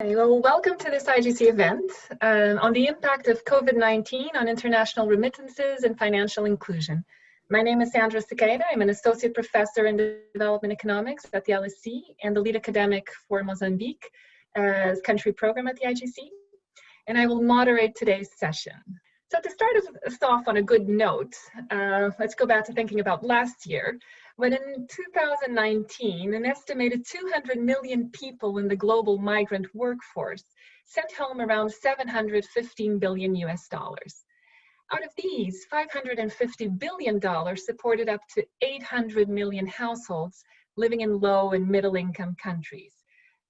Well, welcome to this IGC event on the impact of COVID-19 on international remittances and financial inclusion. My name is Sandra Sequeira. I'm an associate professor in development economics at the LSE and the lead academic for Mozambique as country program at the IGC. And I will moderate today's session. So to start us off on a good note, let's go back to thinking about last year, when in 2019, an estimated 200 million people in the global migrant workforce sent home around $715 billion US. Out of these, $550 billion supported up to 800 million households living in low and middle income countries.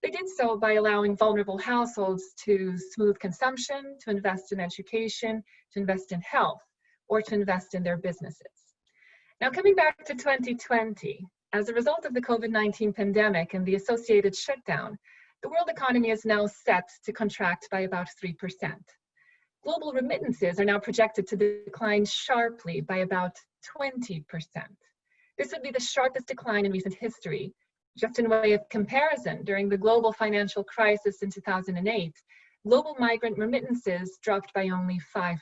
They did so by allowing vulnerable households to smooth consumption, to invest in education, to invest in health, or to invest in their businesses. Now, coming back to 2020, as a result of the COVID-19 pandemic and the associated shutdown, the world economy is now set to contract by about 3%. Global remittances are now projected to decline sharply by about 20%. This would be the sharpest decline in recent history. Just in way of comparison, during the global financial crisis in 2008, global migrant remittances dropped by only 5%.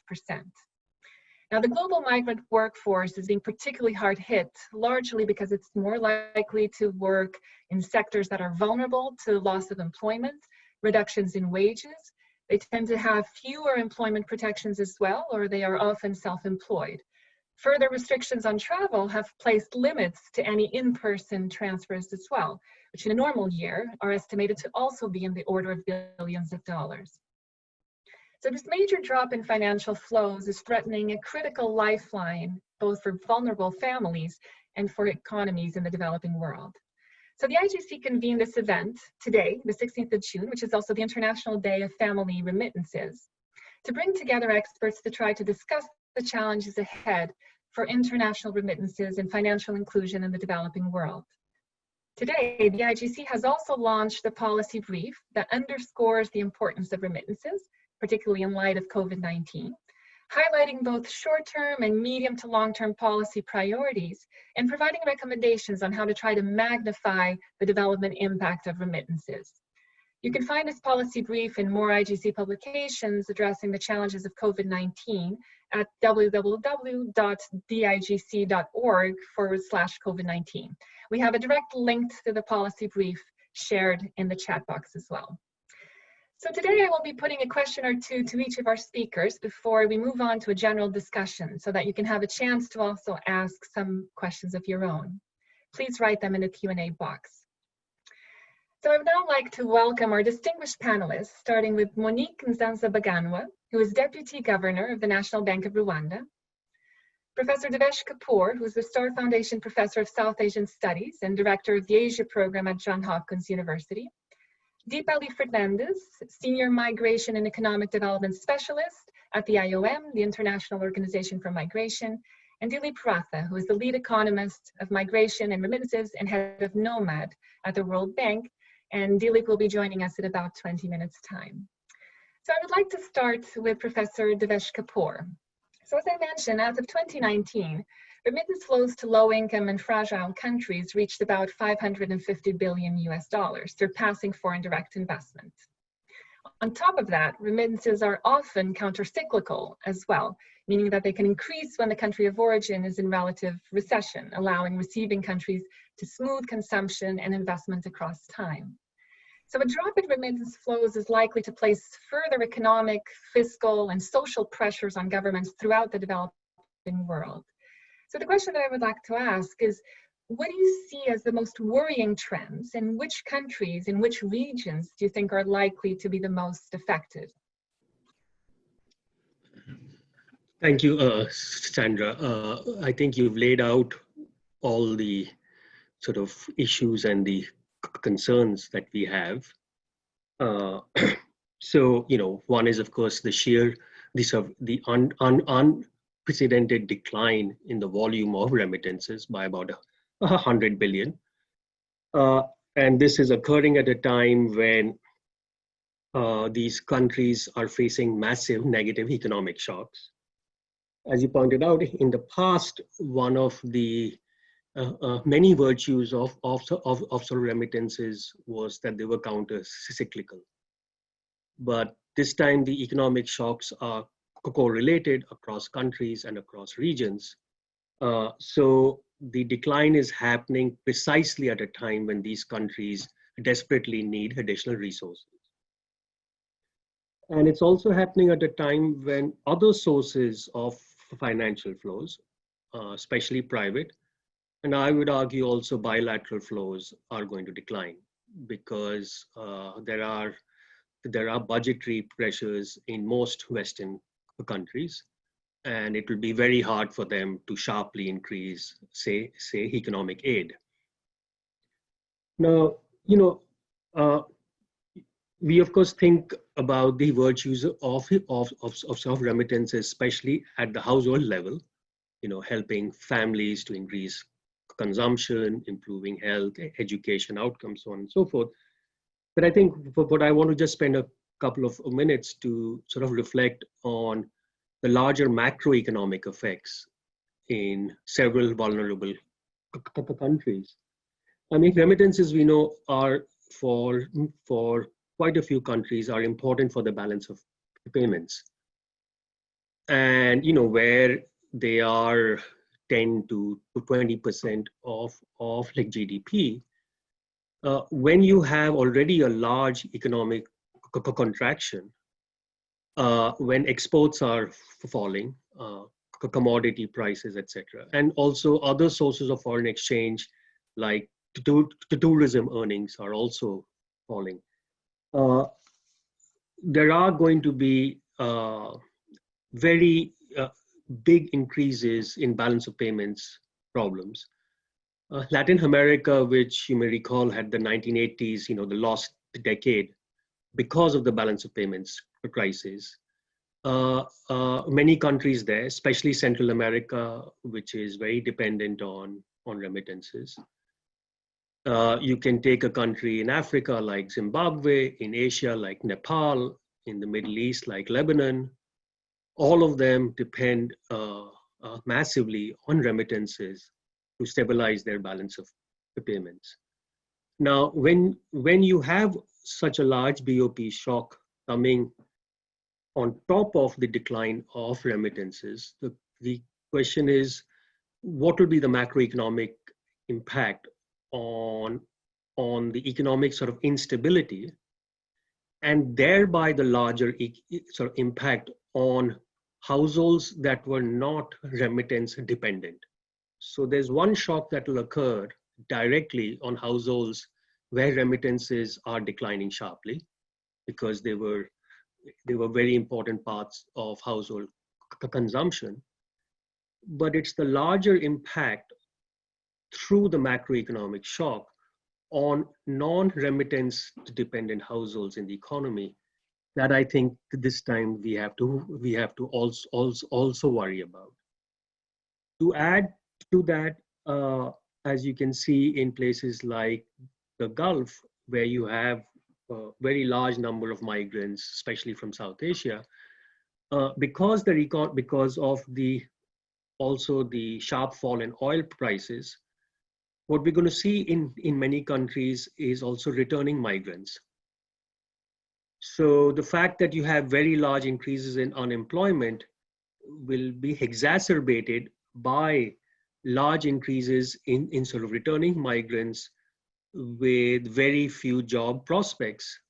Now, the global migrant workforce is being particularly hard hit, largely because it's more likely to work in sectors that are vulnerable to loss of employment, reductions in wages. They tend to have fewer employment protections as well, or they are often self-employed. Further restrictions on travel have placed limits to any in-person transfers as well, which in a normal year are estimated to also be in the order of billions of dollars. So this major drop in financial flows is threatening a critical lifeline, both for vulnerable families and for economies in the developing world. So the IGC convened this event today, the 16th of June, which is also the International Day of Family Remittances, to bring together experts to try to discuss the challenges ahead for international remittances and financial inclusion in the developing world. Today, the IGC has also launched a policy brief that underscores the importance of remittances, particularly in light of COVID-19, highlighting both short-term and medium to long-term policy priorities and providing recommendations on how to try to magnify the development impact of remittances. You can find this policy brief in more IGC publications addressing the challenges of COVID-19 at www.digc.org/COVID-19. We have a direct link to the policy brief shared in the chat box as well. So today I will be putting a question or two to each of our speakers before we move on to a general discussion so that you can have a chance to also ask some questions of your own. Please write them in the Q&A box. So I would now like to welcome our distinguished panelists, starting with Monique Nzanza-Baganwa, who is Deputy Governor of the National Bank of Rwanda, Professor Devesh Kapoor, who is the Star Foundation Professor of South Asian Studies and Director of the Asia Program at Johns Hopkins University, Deepali Fernandez, Senior Migration and Economic Development Specialist at the IOM, the International Organization for Migration, and Dilip Ratha, who is the lead economist of migration and remittances and head of NOMAD at the World Bank. And Dilip will be joining us in about 20 minutes time. So I would like to start with Professor Devesh Kapoor. So as I mentioned, as of 2019, remittance flows to low-income and fragile countries reached about $550 billion US, surpassing foreign direct investment. On top of that, remittances are often counter-cyclical as well, meaning that they can increase when the country of origin is in relative recession, allowing receiving countries to smooth consumption and investment across time. So a drop in remittance flows is likely to place further economic, fiscal, and social pressures on governments throughout the developing world. So the question that I would like to ask is, what do you see as the most worrying trends, and which countries, in which regions do you think are likely to be the most affected? Thank you, Sandra. I think you've laid out all the sort of issues and the concerns that we have. So, one is, of course, the unprecedented decline in the volume of remittances by about 100 billion. And this is occurring at a time when these countries are facing massive negative economic shocks. As you pointed out, in the past, one of the many virtues of remittances was that they were counter-cyclical. but this time the economic shocks are correlated across countries and across regions. So the decline is happening precisely at a time when these countries desperately need additional resources. And it's also happening at a time when other sources of financial flows, especially private, and I would argue also bilateral flows, are going to decline because there are budgetary pressures in most Western countries, and it will be very hard for them to sharply increase, say economic aid. Now, we of course think about the virtues of remittances, especially at the household level, helping families to increase consumption, improving health, education outcomes, so on and so forth. But I think what I want to just spend a couple of minutes to sort of reflect on the larger macroeconomic effects in several vulnerable countries. I mean, remittances, we know, are for quite a few countries are important for the balance of payments. And, where they are 10 to 20% of like GDP, when you have already a large economic contraction, when exports are falling, commodity prices, etc., and also other sources of foreign exchange like tourism earnings are also falling, there are going to be very big increases in balance of payments problems. Latin America, which you may recall had the 1980s, the lost decade because of the balance of payments crisis. Many countries there, especially Central America, which is very dependent on remittances. You can take a country in Africa like Zimbabwe, in Asia like Nepal, in the Middle East like Lebanon. All of them depend massively on remittances to stabilize their balance of the payments. Now, when you have such a large BOP shock coming on top of the decline of remittances, the question is, what will be the macroeconomic impact on the economic sort of instability, and thereby the larger sort of impact on households that were not remittance dependent. So there's one shock that will occur directly on households where remittances are declining sharply because they were very important parts of household consumption. But it's the larger impact through the macroeconomic shock on non-remittance dependent households in the economy that I think this time we have to also worry about. To add to that, as you can see in places like the Gulf, where you have a very large number of migrants, especially from South Asia, because of the sharp fall in oil prices, what we're going to see in many countries is also returning migrants. So the fact that you have very large increases in unemployment will be exacerbated by large increases in sort of returning migrants with very few job prospects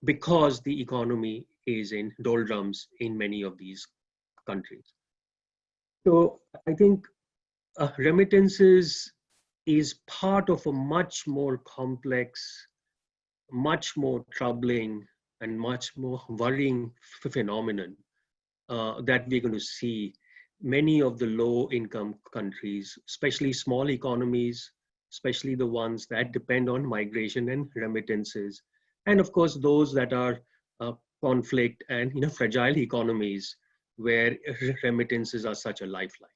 because the economy is in doldrums in many of these countries. So I think remittances is part of a much more complex, much more troubling, and much more worrying phenomenon that we're going to see many of the low-income countries, especially small economies, especially the ones that depend on migration and remittances, and of course those that are conflict and fragile economies where remittances are such a lifeline.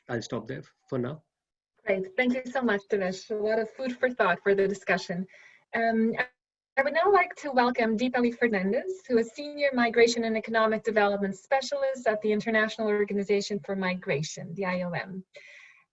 I'll stop there for now. Great, thank you so much, Dinesh. A lot of food for thought for the discussion. I would now like to welcome Deepali Fernandez, who is Senior Migration and Economic Development Specialist at the International Organization for Migration, the IOM.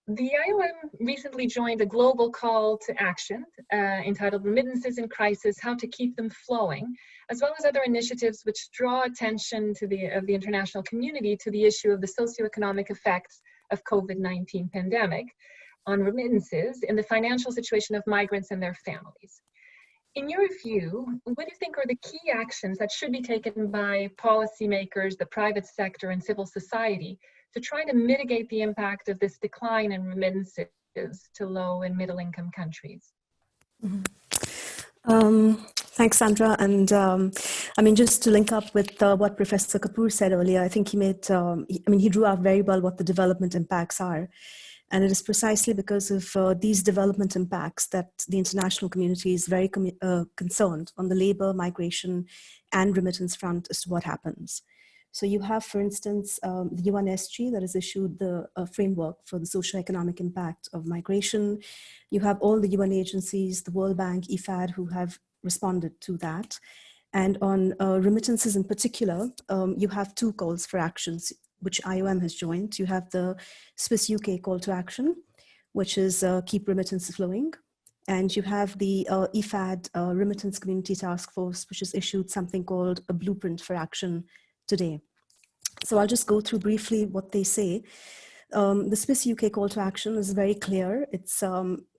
The IOM recently joined a global call to action entitled Remittances in Crisis, How to Keep Them Flowing, as well as other initiatives which draw attention to the international community to the issue of the socioeconomic effects of COVID-19 pandemic on remittances in the financial situation of migrants and their families. In your view, what do you think are the key actions that should be taken by policymakers, the private sector, and civil society to try to mitigate the impact of this decline in remittances to low and middle income countries? Thanks, Sandra. And I mean, just to link up with what Professor Kapoor said earlier, I think he made, he drew out very well what the development impacts are. And it is precisely because of these development impacts that the international community is very concerned on the labor, migration, and remittance front as to what happens. So you have, for instance, the UNSG that has issued the framework for the socioeconomic impact of migration. You have all the UN agencies, the World Bank, IFAD, who have responded to that. And on remittances in particular, you have two calls for actions, which IOM has joined. You have the Swiss-UK call to action, which is keep remittances flowing. And you have the IFAD Remittance Community Task Force, which has issued something called a blueprint for action today. So I'll just go through briefly what they say. The Swiss-UK call to action is very clear. It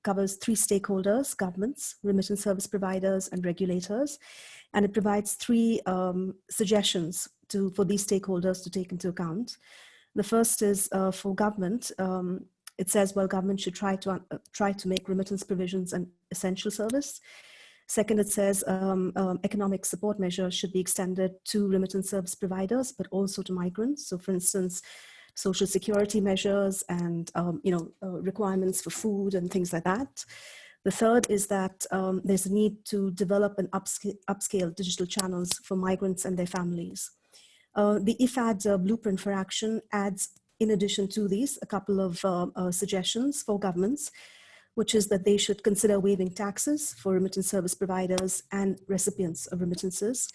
covers three stakeholders: governments, remittance service providers, and regulators. And it provides three suggestions for these stakeholders to take into account. The first is for government. It says, well, government should try to make remittance provisions an essential service. Second, it says economic support measures should be extended to remittance service providers, but also to migrants. So, for instance, social security measures and requirements for food and things like that. The third is that there's a need to develop and upscale digital channels for migrants and their families. The IFAD blueprint for action adds, in addition to these, a couple of suggestions for governments, which is that they should consider waiving taxes for remittance service providers and recipients of remittances.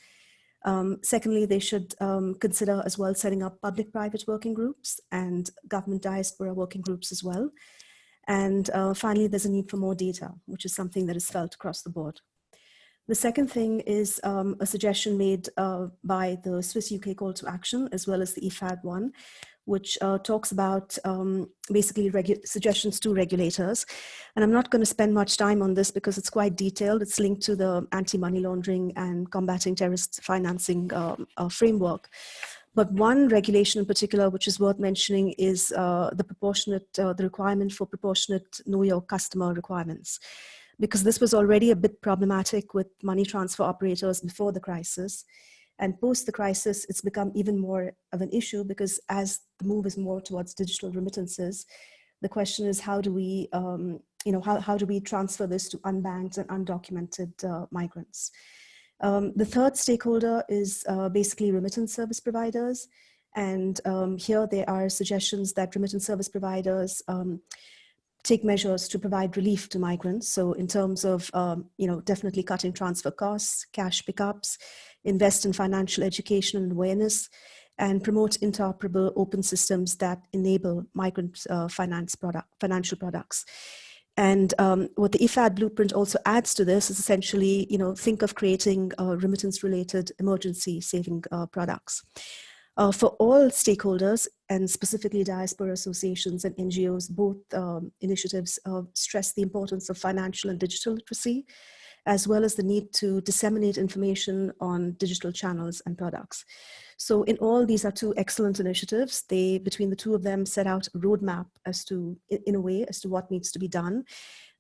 Secondly, they should consider as well setting up public-private working groups and government diaspora working groups as well. And finally, there's a need for more data, which is something that is felt across the board. The second thing is a suggestion made by the Swiss-UK call to action, as well as the IFAD one, which talks about basically suggestions to regulators. And I'm not going to spend much time on this because it's quite detailed. It's linked to the anti-money laundering and combating terrorist financing framework. But one regulation in particular, which is worth mentioning, is the requirement for proportionate know your customer requirements. Because this was already a bit problematic with money transfer operators before the crisis. And post the crisis, it's become even more of an issue because as the move is more towards digital remittances, the question is how do we, how do we transfer this to unbanked and undocumented migrants? The third stakeholder is basically remittance service providers. And here there are suggestions that remittance service providers take measures to provide relief to migrants. So in terms of, definitely cutting transfer costs, cash pickups, invest in financial education and awareness, and promote interoperable open systems that enable migrant financial products. And what the IFAD blueprint also adds to this is essentially, think of creating remittance-related emergency saving products. For all stakeholders, and specifically diaspora associations and NGOs, both initiatives stress the importance of financial and digital literacy, as well as the need to disseminate information on digital channels and products. So in all, these are two excellent initiatives. They, between the two of them, set out a roadmap as to, in a way, as to what needs to be done.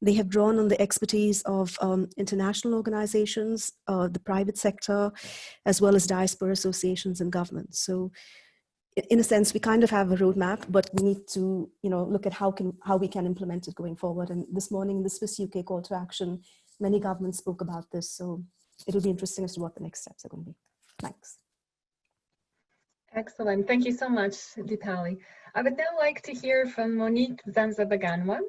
They have drawn on the expertise of international organizations, the private sector, as well as diaspora associations and governments. So in a sense, we kind of have a roadmap, but we need to, look at how we can implement it going forward. And this morning, the Swiss-UK call to action, many governments spoke about this. So it'll be interesting as to what the next steps are going to be. Thanks. Excellent. Thank you so much, Deepali. I would now like to hear from Monique Zanzabaganwa.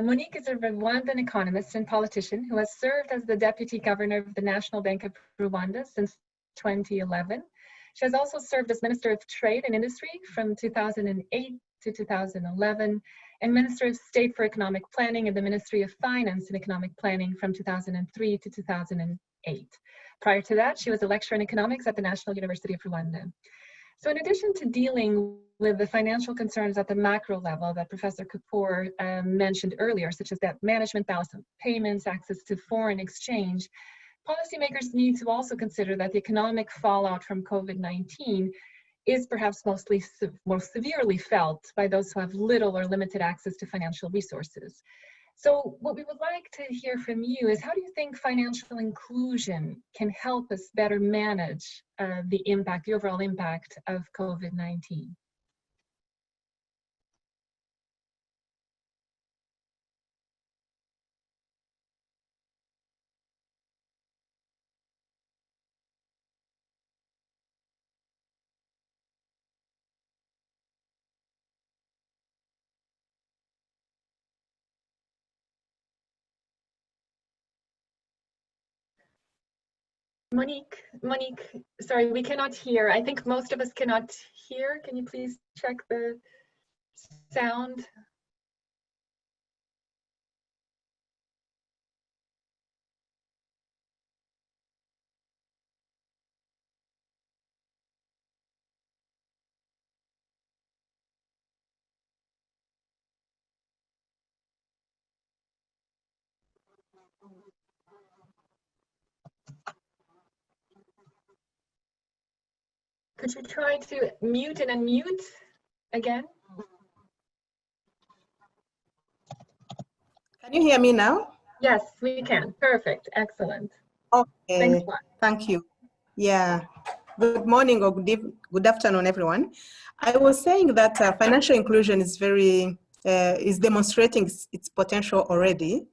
Monique is a Rwandan economist and politician who has served as the Deputy Governor of the National Bank of Rwanda since 2011. She has also served as Minister of Trade and Industry from 2008 to 2011 and Minister of State for Economic Planning in the Ministry of Finance and Economic Planning from 2003 to 2008. Prior to that, she was a lecturer in economics at the National University of Rwanda. So in addition to dealing with the financial concerns at the macro level that Professor Kapoor mentioned earlier, such as debt management, balance of payments, access to foreign exchange, policymakers need to also consider that the economic fallout from COVID-19 is perhaps most severely felt by those who have little or limited access to financial resources. So what we would like to hear from you is, how do you think financial inclusion can help us better manage the overall impact of COVID-19? Monique, sorry, we cannot hear. I think most of us cannot hear. Can you please check the sound? Could you try to mute and unmute again? Can you hear me now? Yes, we can. Perfect. Excellent. Okay. Thanks a lot. Thank you. Yeah. Good morning or good afternoon, everyone. I was saying that financial inclusion is is demonstrating its potential already.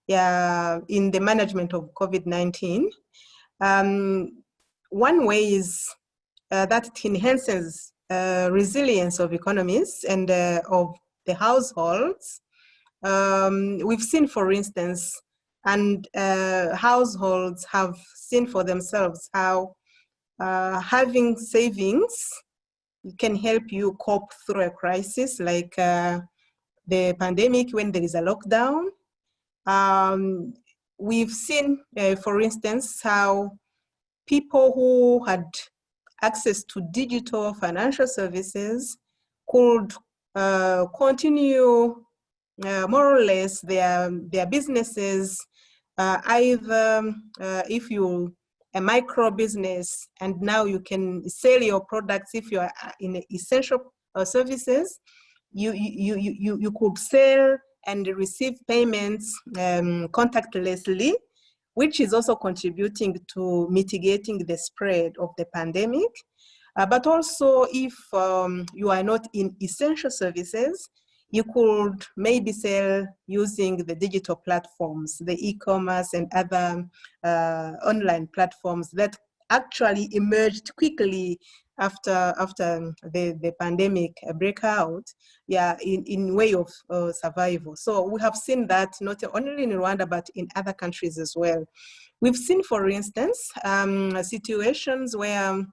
Yeah, in the management of COVID-19. One way is that it enhances resilience of economies and of the households. We've seen, for instance, and households have seen for themselves how having savings can help you cope through a crisis like the pandemic when there is a lockdown. We've seen, for instance, how people who had access to digital financial services could continue more or less their businesses, either if you a micro business and now you can sell your products. If you are in essential services, you could sell and receive payments contactlessly, which is also contributing to mitigating the spread of the pandemic. But also, if you are not in essential services, you could maybe sell using the digital platforms, the e-commerce and other online platforms that actually emerged quickly after the pandemic breakout, yeah, in way of survival. So we have seen that not only in Rwanda, but in other countries as well. We've seen, for instance, situations where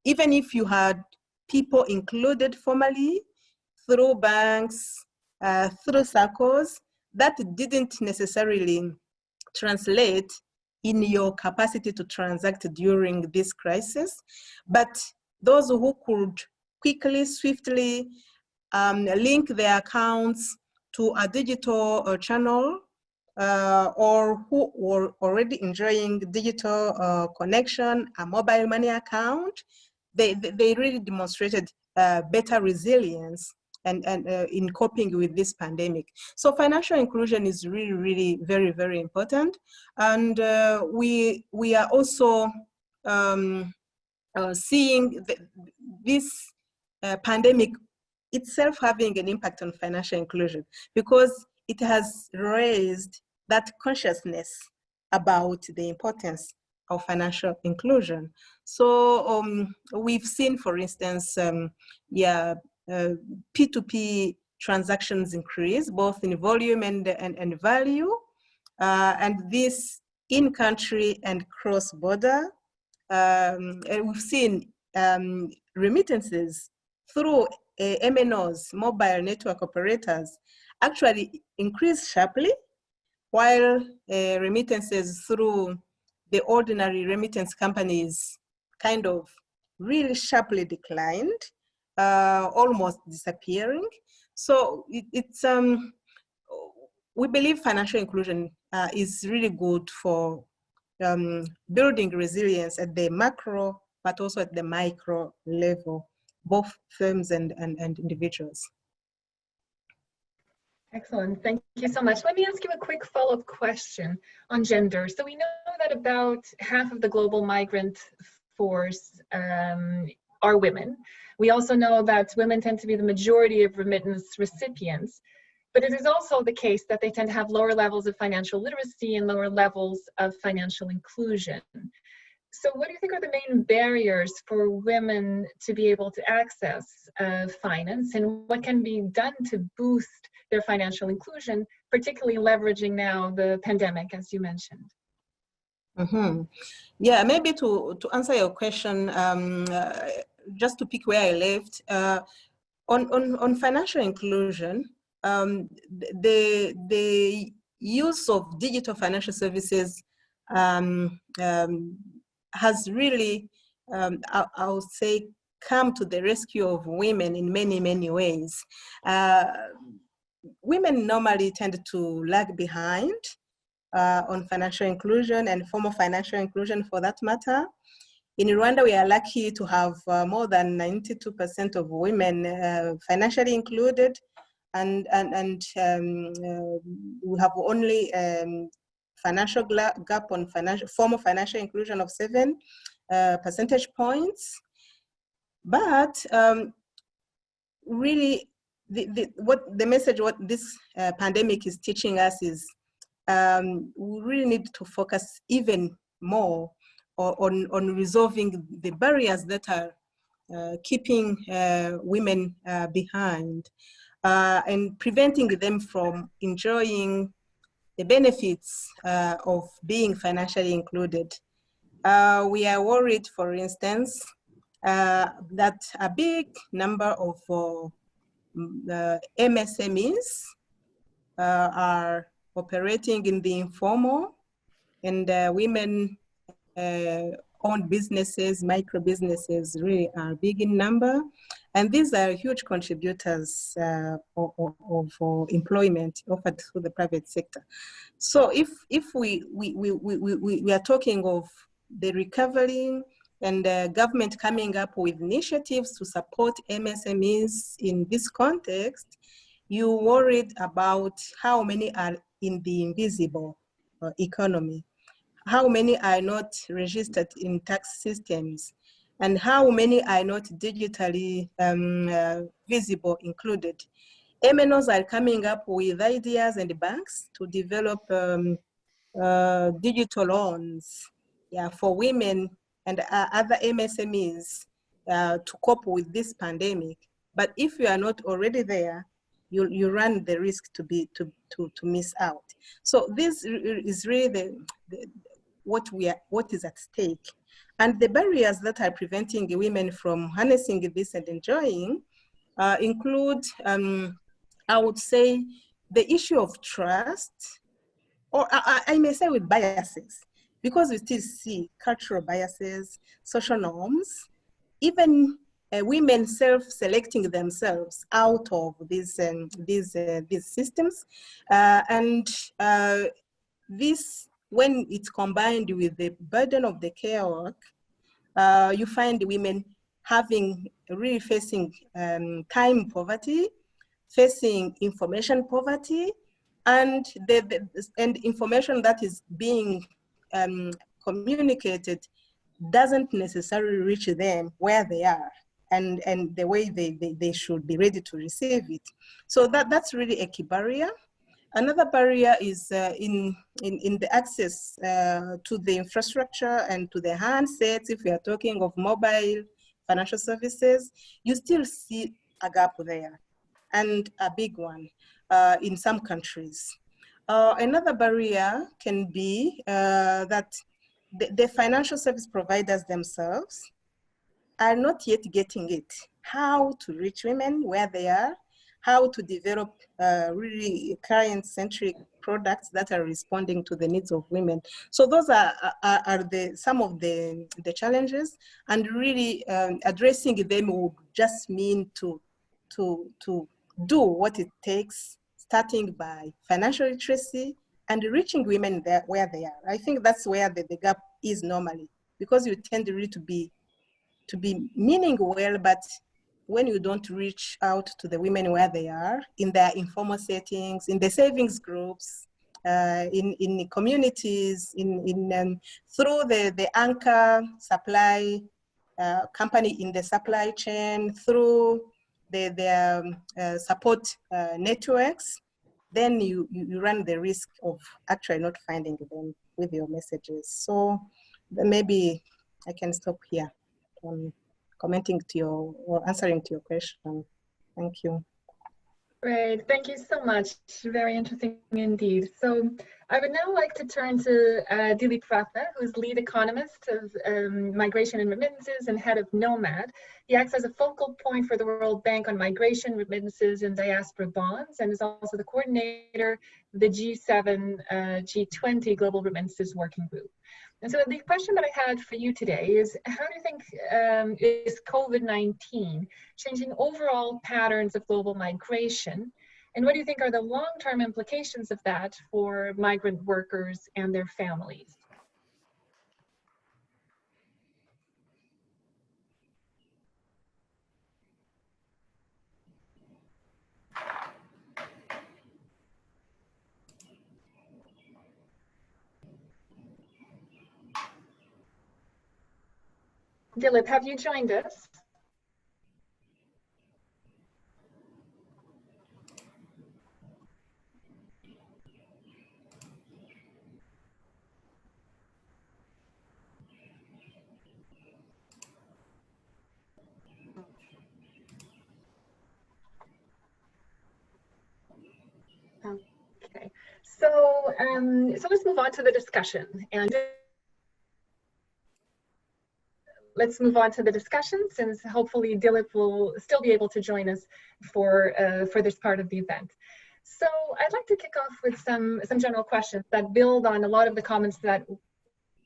even if you had people included formally through banks, through circles, that didn't necessarily translate in your capacity to transact during this crisis. But those who could quickly, swiftly link their accounts to a digital channel, or who were already enjoying digital connection, a mobile money account, they really demonstrated better resilience and in coping with this pandemic. So financial inclusion is really very, very important. And we are also seeing this pandemic itself having an impact on financial inclusion, because it has raised that consciousness about the importance of financial inclusion. So we've seen, for instance, P2P transactions increase both in volume and value, and this in country and cross border. And we've seen remittances through MNOs, mobile network operators, actually increased sharply, while remittances through the ordinary remittance companies kind of really sharply declined, almost disappearing. So we believe financial inclusion is really good for building resilience at the macro, but also at the micro level, both firms and individuals. Excellent. Thank you so much. Let me ask you a quick follow-up question on gender. So we know that about half of the global migrant force are women. We also know that women tend to be the majority of remittance recipients, but it is also the case that they tend to have lower levels of financial literacy and lower levels of financial inclusion. So what do you think are the main barriers for women to be able to access finance, and what can be done to boost their financial inclusion, particularly leveraging now the pandemic, as you mentioned? Mm-hmm. Yeah, maybe to answer your question, just to pick where I left, on financial inclusion, the use of digital financial services has really, I would say, come to the rescue of women in many, many ways. Women normally tend to lag behind on financial inclusion and formal financial inclusion for that matter. In Rwanda, we are lucky to have more than 92% of women financially included, and we have only financial gap on formal financial inclusion of 7 percentage points. But really, the message what this pandemic is teaching us is we really need to focus even more on resolving the barriers that are keeping women behind and preventing them from enjoying the benefits of being financially included. We are worried, for instance, that a big number of MSMEs are operating in the informal, and women owned businesses, micro businesses really are big in number. And these are huge contributors of employment offered through the private sector. So if we are talking of the recovery and government coming up with initiatives to support MSMEs in this context, you worried about how many are in the invisible economy, how many are not registered in tax systems, and how many are not digitally visible included. MNOs are coming up with ideas and banks to develop digital loans for women and other MSMEs to cope with this pandemic. But if you are not already there, you run the risk to miss out. So this is really what is at stake. And the barriers that are preventing women from harnessing this and enjoying include, I would say, the issue of trust, or I may say with biases, because we still see cultural biases, social norms, even women self-selecting themselves out of these systems. And this, when it's combined with the burden of the care work, you find women really facing time poverty, facing information poverty, and information that is being communicated doesn't necessarily reach them where they are and the way they should be ready to receive it. So that's really a key barrier. Another barrier is in the access to the infrastructure and to the handsets. If we are talking of mobile financial services, you still see a gap there, and a big one in some countries. Another barrier can be that the financial service providers themselves are not yet getting it. how to reach women where they are, how to develop really client-centric products that are responding to the needs of women. So those are some of the challenges, and really addressing them would just mean to do what it takes, starting by financial literacy and reaching women there where they are. I think that's where the gap is normally, because you tend really to be meaning well, but when you don't reach out to the women where they are, in their informal settings, in the savings groups, in communities, through the anchor supply company in the supply chain, through the support networks, then you run the risk of actually not finding them with your messages. So maybe I can stop here. Commenting to your, or answering to your question. Thank you. Great, thank you so much. Very interesting indeed. So I would now like to turn to Dilip Ratna, who's lead economist of migration and remittances and head of Nomad. He acts as a focal point for the World Bank on migration, remittances, and diaspora bonds, and is also the coordinator of the G7, G20 Global Remittances Working Group. And so the question that I had for you today is, how do you think is COVID-19 changing overall patterns of global migration? And what do you think are the long-term implications of that for migrant workers and their families? Dilip, have you joined us? Okay, so let's move on to the discussion, and let's move on to the discussion, since hopefully Dilip will still be able to join us for this part of the event. So I'd like to kick off with some general questions that build on a lot of the comments that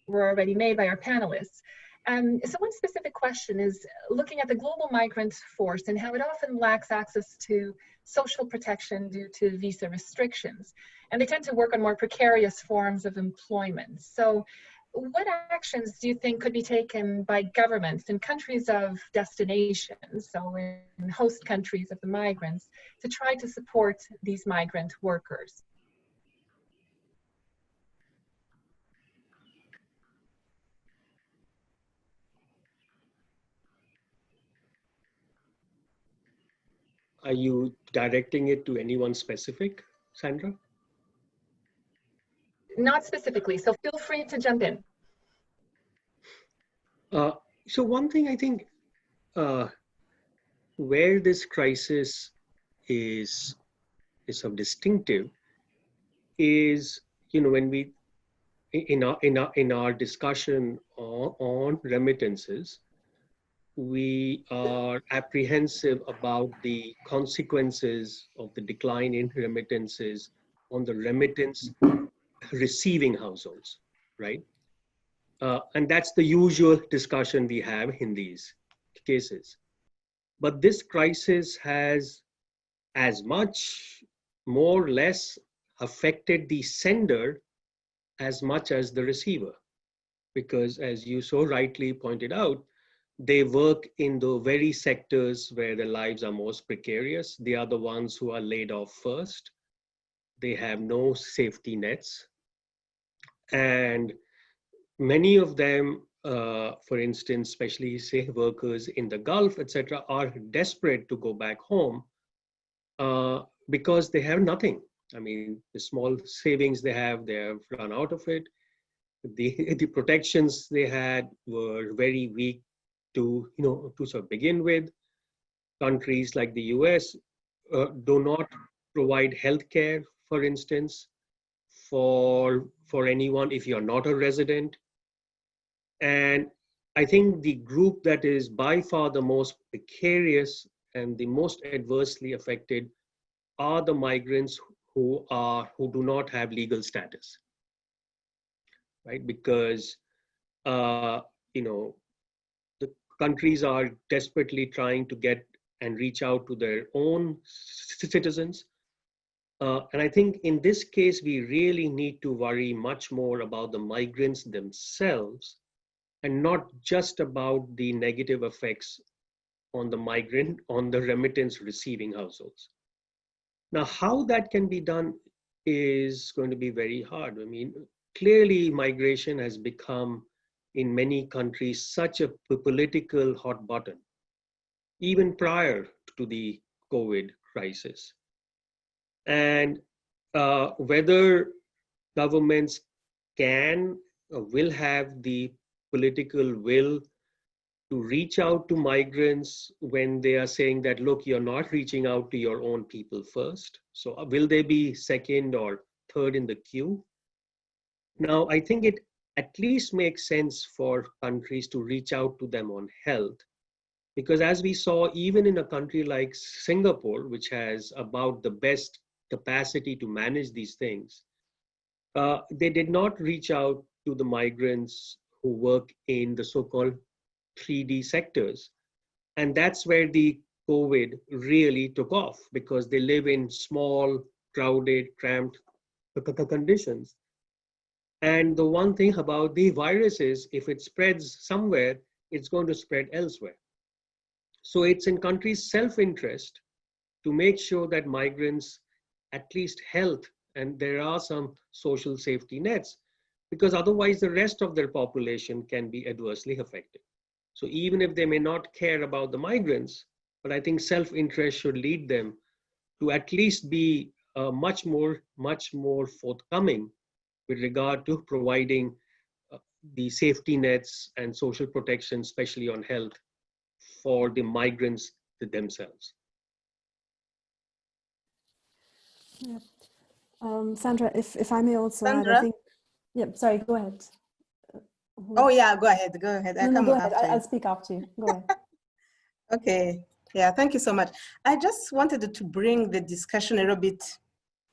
were already made by our panelists. So one specific question is looking at the global migrant force and how it often lacks access to social protection due to visa restrictions. And they tend to work on more precarious forms of employment. So what actions do you think could be taken by governments in countries of destination, so in host countries of the migrants, to try to support these migrant workers? Are you directing it to anyone specific, Sandra? Not specifically, so feel free to jump in. So one thing I think where this crisis is sort of distinctive is, you know, when we in our discussion on remittances, we are apprehensive about the consequences of the decline in remittances on the remittance receiving households, right? And that's the usual discussion we have in these cases. But this crisis has as much, more or less, affected the sender as much as the receiver. Because as you so rightly pointed out, they work in the very sectors where their lives are most precarious. They are the ones who are laid off first. They have no safety nets. And many of them, for instance, especially say workers in the Gulf, etc., are desperate to go back home because they have nothing. I mean, the small savings they have run out of it. The protections they had were very weak to sort of begin with. Countries like the US do not provide healthcare, for instance, for anyone if you're not a resident. And I think the group that is by far the most precarious and the most adversely affected are the migrants who do not have legal status, right? Because the countries are desperately trying to get and reach out to their own citizens. And I think in this case, we really need to worry much more about the migrants themselves and not just about the negative effects on the migrant, on the remittance receiving households. Now, how that can be done is going to be very hard. I mean, clearly migration has become in many countries such a political hot button, even prior to the COVID crisis. And whether governments can or will have the political will to reach out to migrants when they are saying that, look, you're not reaching out to your own people first. So will they be second or third in the queue? Now, I think it at least makes sense for countries to reach out to them on health, because as we saw, even in a country like Singapore, which has about the best capacity to manage these things, they did not reach out to the migrants who work in the so-called 3D sectors. And that's where the COVID really took off, because they live in small, crowded, cramped conditions. And the one thing about the virus is, if it spreads somewhere, it's going to spread elsewhere. So it's in countries' self-interest to make sure that migrants, at least health, and there are some social safety nets, because otherwise the rest of their population can be adversely affected. So even if they may not care about the migrants, but I think self-interest should lead them to at least be much more forthcoming with regard to providing the safety nets and social protection, especially on health, for the migrants themselves. Yeah. Sandra, if I may also Sandra? add, I think, yeah, sorry, go ahead. Oh yeah, go ahead. No, go ahead. I'll speak after you. Go ahead. Okay. Yeah, thank you so much. I just wanted to bring the discussion a little bit,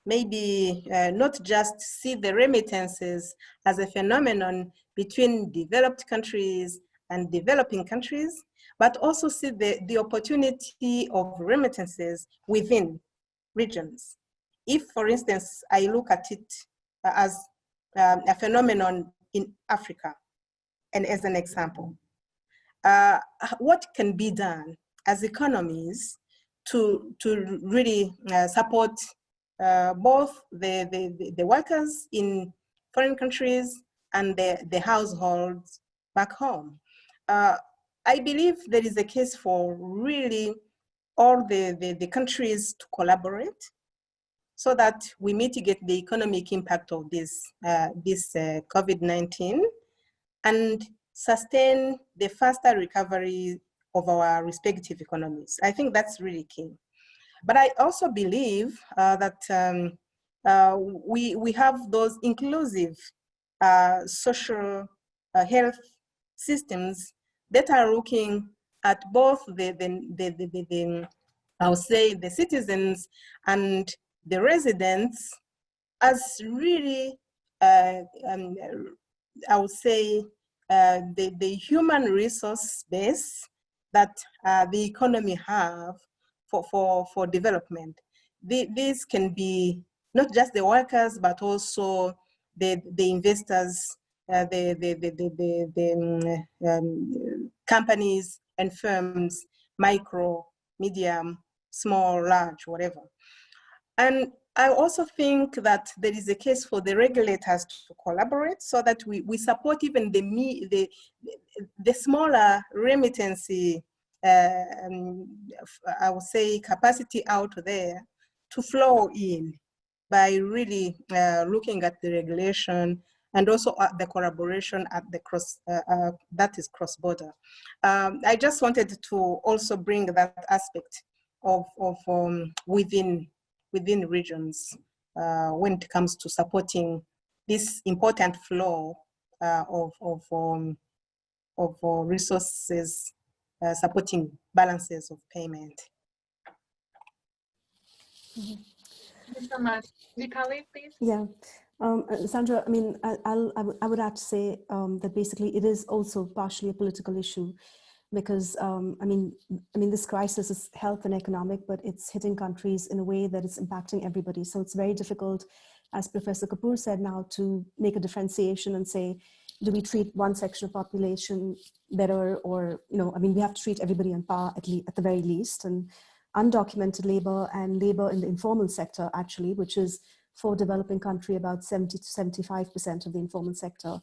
maybe not just see the remittances as a phenomenon between developed countries and developing countries, but also see the opportunity of remittances within regions. If, for instance, I look at it as a phenomenon in Africa, and as an example, what can be done as economies to really support both the workers in foreign countries and the households back home? I believe there is a case for really all the countries to collaborate so that we mitigate the economic impact of this COVID-19 and sustain the faster recovery of our respective economies. I think that's really key. But I also believe that we have those inclusive social health systems that are looking at both I would say the citizens and the residents as really, I would say, the human resource base that the economy have for development. These can be not just the workers, but also the investors, companies and firms, micro, medium, small, large, whatever. And I also think that there is a case for the regulators to collaborate so that we support even the smaller remittance, I would say, capacity out there to flow in by really looking at the regulation and also at the collaboration at the that is cross-border. I just wanted to also bring that aspect of within regions when it comes to supporting this important flow of resources supporting balances of payment. Thank you so much. Deepali, please. Yeah. Sandra, I mean, I would have to say that basically it is also partially a political issue because, I mean, this crisis is health and economic, but it's hitting countries in a way that it's impacting everybody. So it's very difficult, as Professor Kapoor said now, to make a differentiation and say, do we treat one section of population better, or, you know, I mean, we have to treat everybody on par at the very least. And undocumented labor and labor in the informal sector, actually, which is for developing country about 70 to 75% of the informal sector,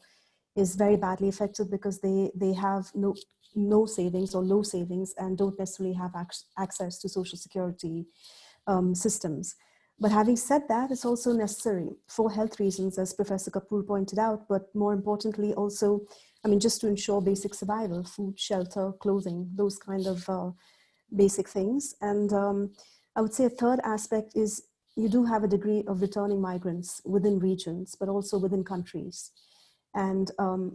is very badly affected because they have no savings or low savings and don't necessarily have access to social security systems. But having said that, it's also necessary for health reasons, as Professor Kapoor pointed out, but more importantly also, I mean, just to ensure basic survival, food, shelter, clothing, those kind of basic things. And I would say a third aspect is you do have a degree of returning migrants within regions, but also within countries. And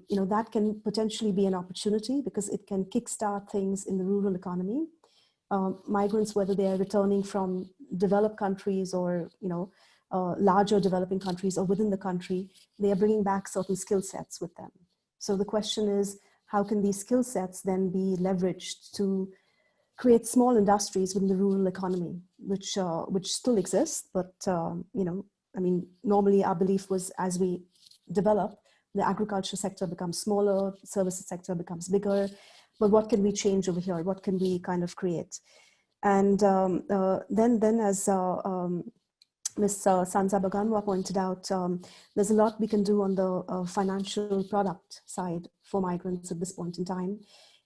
you know, that can potentially be an opportunity because it can kickstart things in the rural economy. Migrants, whether they are returning from developed countries or, you know, larger developing countries or within the country, they are bringing back certain skill sets with them. So the question is, how can these skill sets then be leveraged to create small industries within the rural economy, which still exist, but you know, I mean, normally our belief was as we develop, the agriculture sector becomes smaller, services sector becomes bigger, but what can we change over here? What can we kind of create? And then as Ms. Sanza Baganwa pointed out, there's a lot we can do on the financial product side for migrants at this point in time.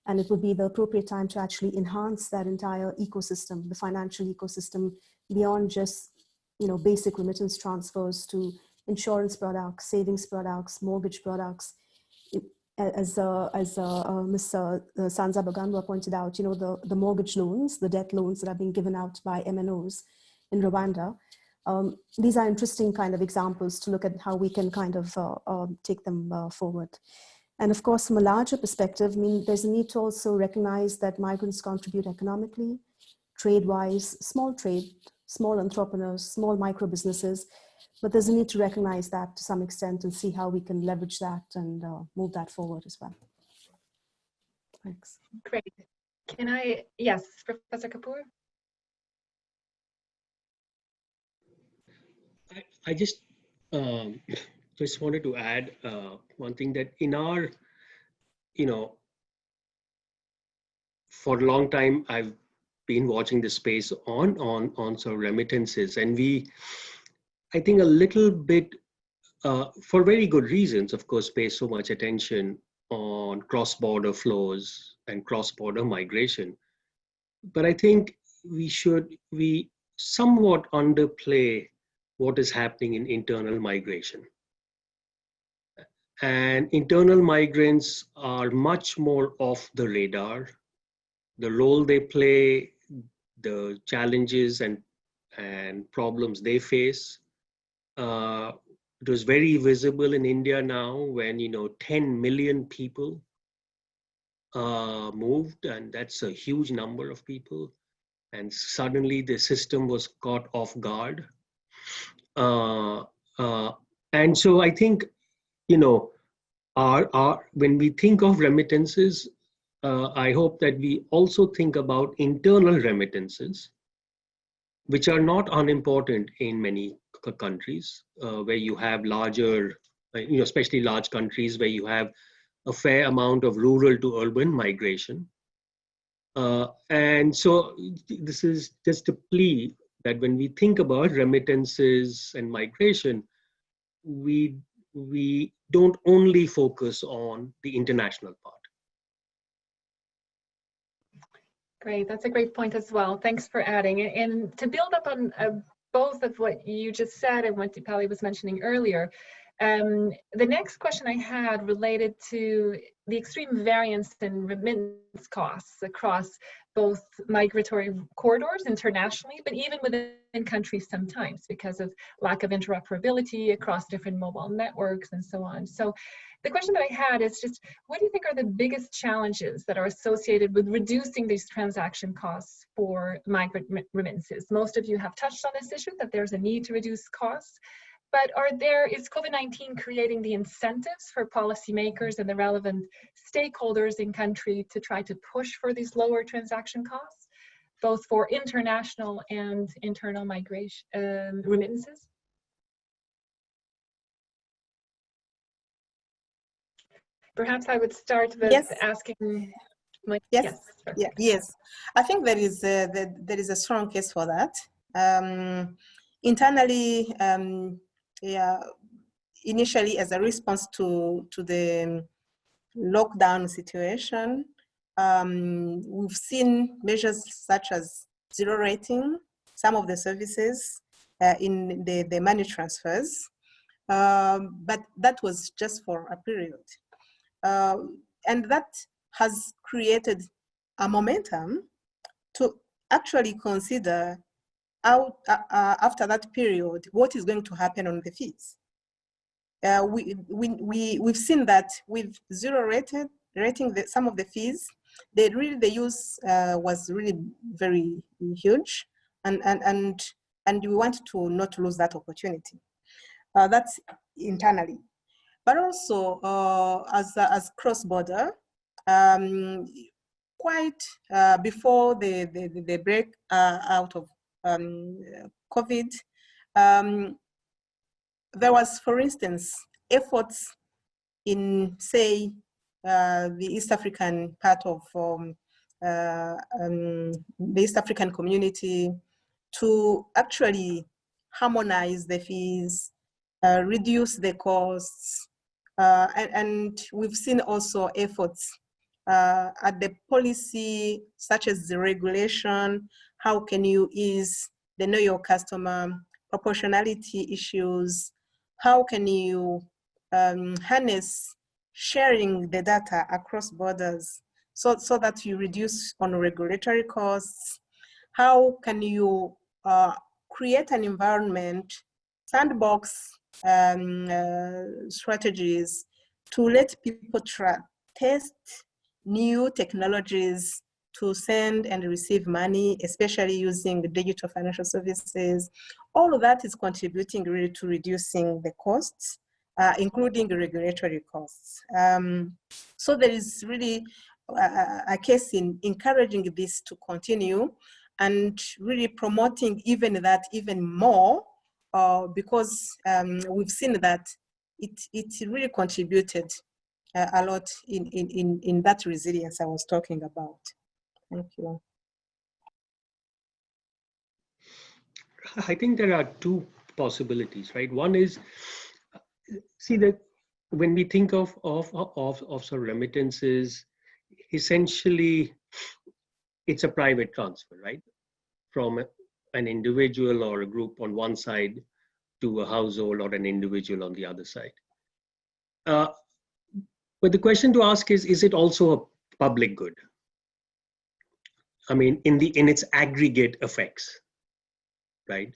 And it would be the appropriate time to actually enhance that entire ecosystem, the financial ecosystem, beyond just, you know, basic remittance transfers to insurance products, savings products, mortgage products. As Ms. Sanza Baganwa pointed out, you know, the mortgage loans, the debt loans that are being given out by MNOs in Rwanda. These are interesting kind of examples to look at how we can kind of take them forward. And of course, from a larger perspective, I mean, there's a need to also recognize that migrants contribute economically, trade-wise, small trade, small entrepreneurs, small micro businesses, but there's a need to recognize that to some extent and see how we can leverage that and move that forward as well. Thanks. Great. Can I, yes, Professor Kapoor? I just wanted to add one thing, that in our, you know, for a long time, I've been watching this space on sort of remittances, and I think a little bit, for very good reasons, of course, pay so much attention on cross-border flows and cross-border migration. But I think we somewhat underplay what is happening in internal migration. And internal migrants are much more off the radar. The role they play, the challenges and problems they face. It was very visible in India now when, you know, 10 million people moved, and that's a huge number of people. And suddenly the system was caught off guard. And so I think, you know, when we think of remittances, I hope that we also think about internal remittances, which are not unimportant in many countries where you have larger, you know, especially large countries where you have a fair amount of rural to urban migration. And so this is just a plea that when we think about remittances and migration, we don't only focus on the international part. Great, that's a great point as well. Thanks for adding. And to build up on both of what you just said and what Deepali was mentioning earlier, The next question I had related to the extreme variance in remittance costs across both migratory corridors internationally, but even within countries sometimes because of lack of interoperability across different mobile networks and so on. So the question that I had is just, what do you think are the biggest challenges that are associated with reducing these transaction costs for migrant remittances? Most of you have touched on this issue, that there's a need to reduce costs. But is COVID-19 creating the incentives for policymakers and the relevant stakeholders in country to try to push for these lower transaction costs, both for international and internal migration remittances? Perhaps I would start with asking. Yes. I think there is a strong case for that. Internally. Initially, as a response to the lockdown situation, we've seen measures such as zero rating some of the services in the money transfers, but that was just for a period. And that has created a momentum to actually consider after that period, what is going to happen on the fees? We've seen that with zero rating some of the fees, the use was really very huge, and we want to not lose that opportunity. That's internally, but also as cross-border. Quite before the break out of COVID, there was, for instance, efforts in, say, the East African part of the East African community to actually harmonize the fees, reduce the costs, and we've seen also efforts at the policy, such as the regulation. How can you ease the know your customer, proportionality issues? How can you harness sharing the data across borders so that you reduce on regulatory costs? How can you create an environment, sandbox strategies to let people test new technologies to send and receive money, especially using digital financial services? All of that is contributing really to reducing the costs, including regulatory costs. So there is really a case in encouraging this to continue and really promoting even more, because we've seen that it really contributed a lot in that resilience I was talking about. Thank you. I think there are two possibilities, right? One is, see, that when we think of remittances, essentially it's a private transfer, right? From an individual or a group on one side to a household or an individual on the other side. But the question to ask is it also a public good? I mean, in its aggregate effects, right?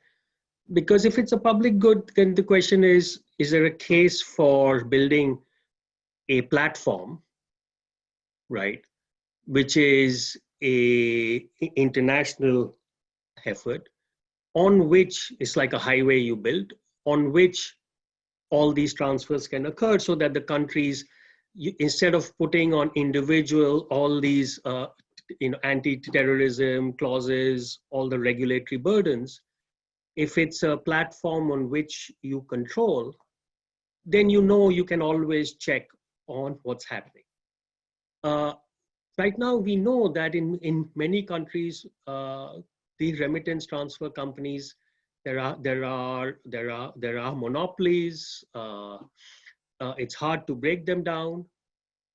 Because if it's a public good, then the question is there a case for building a platform, right, which is a international effort on which it's like a highway you build, on which all these transfers can occur, so that the countries, instead of putting on individual all these anti-terrorism clauses, all the regulatory burdens, if it's a platform on which you control, then you can always check on what's happening. Right now, we know that in many countries, the remittance transfer companies, there are monopolies. It's hard to break them down.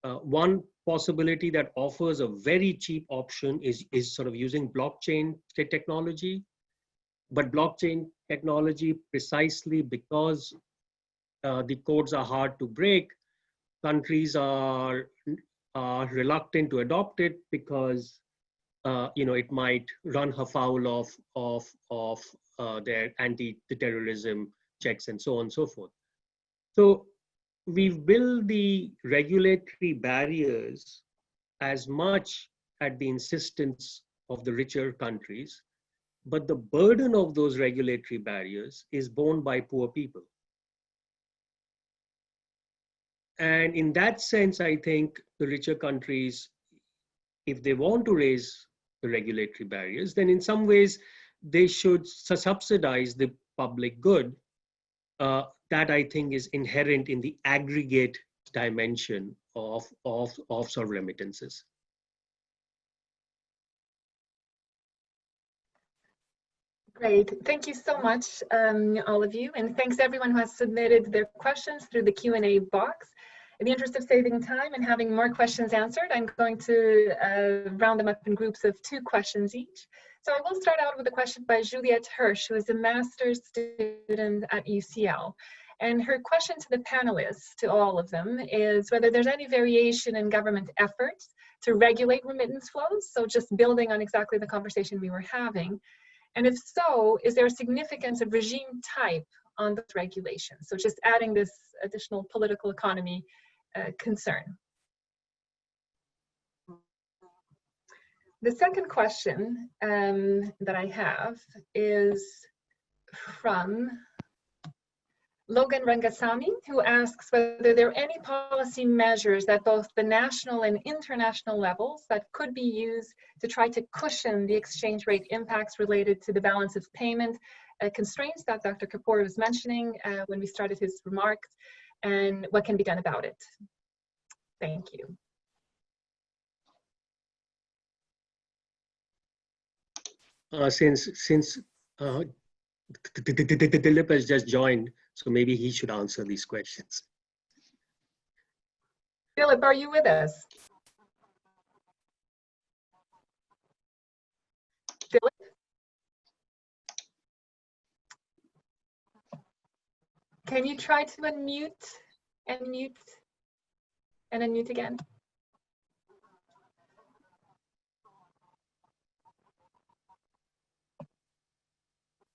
One possibility that offers a very cheap option is sort of using blockchain technology. But blockchain technology, precisely because the codes are hard to break. Countries are reluctant to adopt it because it might run afoul of their anti-terrorism checks and so on and so forth. So we've built the regulatory barriers as much at the insistence of the richer countries, but the burden of those regulatory barriers is borne by poor people. And in that sense, I think the richer countries, if they want to raise the regulatory barriers, then in some ways they should subsidize the public good. That I think is inherent in the aggregate dimension of sort of remittances. Great, thank you so much, all of you, and thanks everyone who has submitted their questions through the Q&A box. In the interest of saving time and having more questions answered, I'm going to round them up in groups of 2 questions each. So I will start out with a question by Juliette Hirsch, who is a master's student at UCL. And her question to the panelists, to all of them, is whether there's any variation in government efforts to regulate remittance flows, so just building on exactly the conversation we were having. And if so, is there a significance of regime type on those regulations? So just adding this additional political economy concern. The second question that I have is from Logan Rangasamy, who asks whether there are any policy measures at both the national and international levels that could be used to try to cushion the exchange rate impacts related to the balance of payment constraints that Dr. Kapoor was mentioning when we started his remarks, and what can be done about it. Thank you. Since Dilip has just joined, so maybe he should answer these questions. Dilip, are you with us? Dilip? Can you try to unmute and mute and unmute again?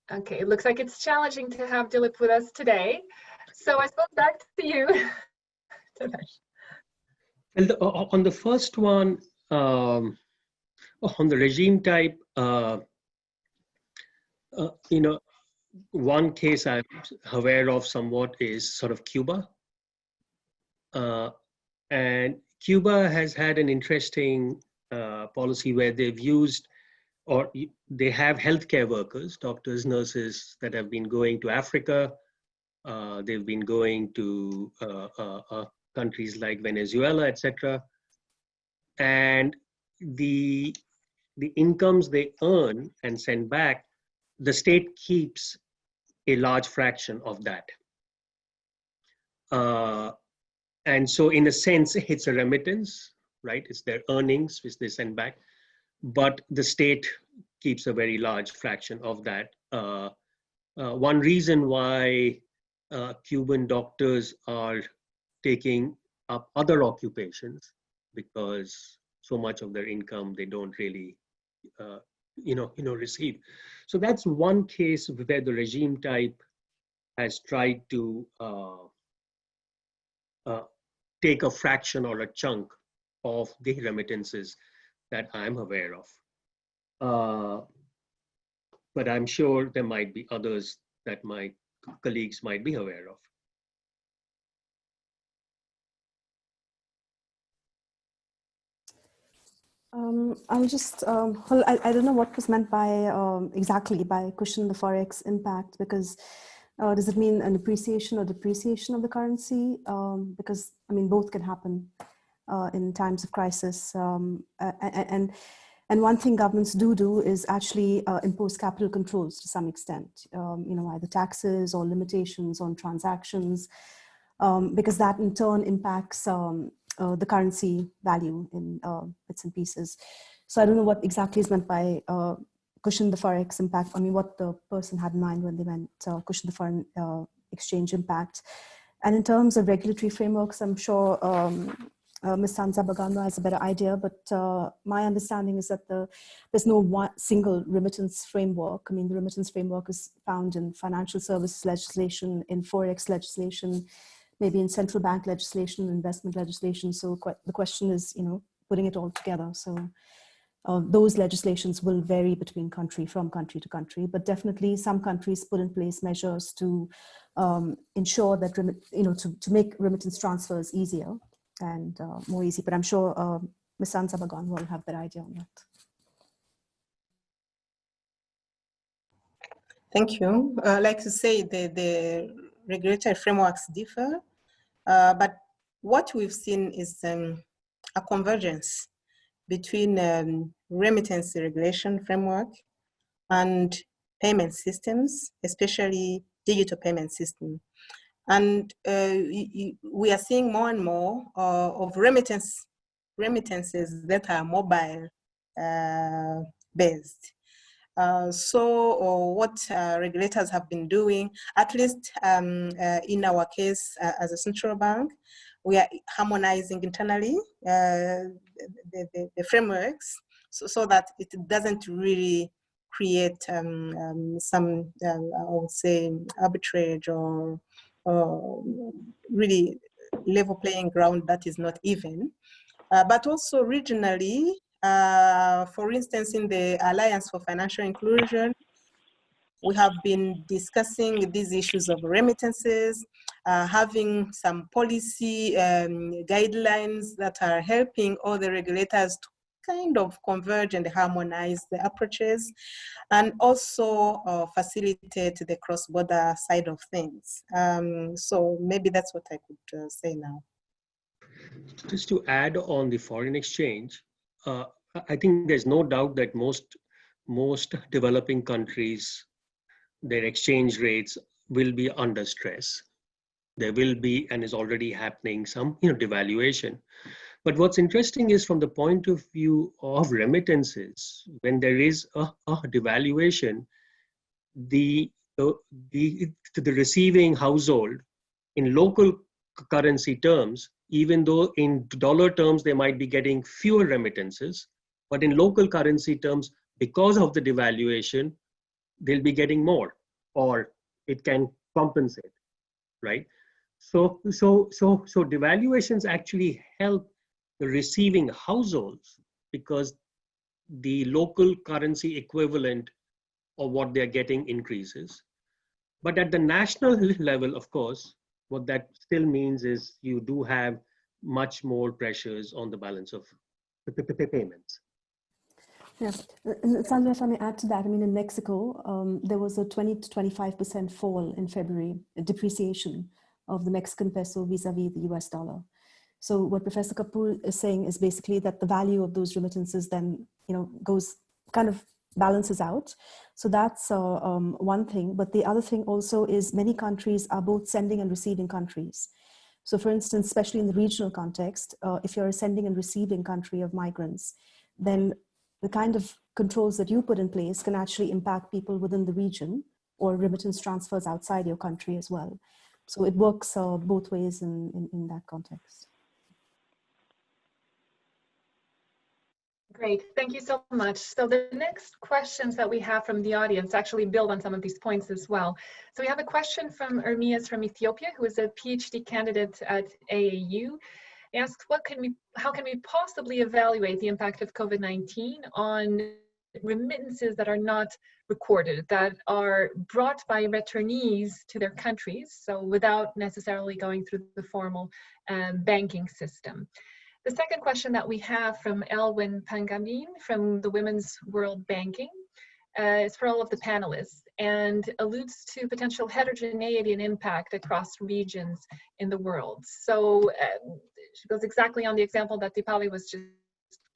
Okay, it looks like it's challenging to have Dilip with us today. So I suppose back to you. And on the first one, on the regime type, one case I'm aware of somewhat is sort of Cuba. And Cuba has had an interesting policy where they've used, or they have healthcare workers, doctors, nurses that have been going to Africa. They've been going to countries like Venezuela, etc. And the incomes they earn and send back, the state keeps a large fraction of that. And so in a sense, it's a remittance, right? It's their earnings which they send back, but the state keeps a very large fraction of that. One reason why Cuban doctors are taking up other occupations, because so much of their income they don't really receive. So that's one case where the regime type has tried to take a fraction or a chunk of the remittances that I'm aware of. But I'm sure there might be others that my colleagues might be aware of. I'll just, I don't know what was meant by exactly by cushion the Forex impact, because does it mean an appreciation or depreciation of the currency? Because, I mean, both can happen in times of crisis. And one thing governments do is actually impose capital controls to some extent, either taxes or limitations on transactions, because that in turn impacts the currency value in bits and pieces. So I don't know what exactly is meant by cushion the Forex impact. I mean, what the person had in mind when they meant cushion the foreign exchange impact. And in terms of regulatory frameworks, I'm sure Ms. Sanza Bagano has a better idea, but my understanding is that there's no one single remittance framework. I mean, the remittance framework is found in financial services legislation, in forex legislation, maybe in central bank legislation, investment legislation. So the question is, you know, putting it all together. So those legislations will vary between from country to country, but definitely some countries put in place measures to ensure that, you know, to make remittance transfers easier and more easy. But I'm sure Ms. Sanza Bagan will have that idea on that. Thank you. Like to say, the regulatory frameworks differ, but what we've seen is a convergence between remittance regulation framework and payment systems, especially digital payment system. And we are seeing more and more of remittances that are mobile based. So what regulators have been doing, at least in our case as a central bank, we are harmonizing internally the frameworks so that it doesn't really create some, I would say, arbitrage or really level playing ground that is not even. But also regionally, for instance, in the Alliance for Financial Inclusion, we have been discussing these issues of remittances, having some policy guidelines that are helping all the regulators to kind of converge and harmonize the approaches, and also facilitate the cross-border side of things. So maybe that's what I could say now. Just to add on the foreign exchange, I think there's no doubt that most developing countries, their exchange rates will be under stress. There will be, and is already happening, some devaluation. But what's interesting is from the point of view of remittances, when there is a devaluation, the receiving household in local currency terms, even though in dollar terms they might be getting fewer remittances, but in local currency terms, because of the devaluation, they'll be getting more, or it can compensate, right? So devaluations actually help the receiving households because the local currency equivalent of what they're getting increases. But at the national level, of course, what that still means is you do have much more pressures on the balance of the payments. Yes, and Sandra, if I may add to that, I mean, in Mexico, there was a 20 to 25% fall in February, a depreciation of the Mexican peso vis-a-vis the US dollar. So what Professor Kapoor is saying is basically that the value of those remittances then, goes kind of balances out. So that's one thing. But the other thing also is many countries are both sending and receiving countries. So for instance, especially in the regional context, if you're a sending and receiving country of migrants, then the kind of controls that you put in place can actually impact people within the region or remittance transfers outside your country as well. So it works both ways in that context. Great, thank you so much. So the next questions that we have from the audience actually build on some of these points as well. So we have a question from Ermias from Ethiopia, who is a PhD candidate at AAU. He asks, how can we possibly evaluate the impact of COVID-19 on remittances that are not recorded, that are brought by returnees to their countries, so without necessarily going through the formal banking system? The second question that we have from Elwin Pangamin from the Women's World Banking is for all of the panelists and alludes to potential heterogeneity and impact across regions in the world. So she goes exactly on the example that Deepali was just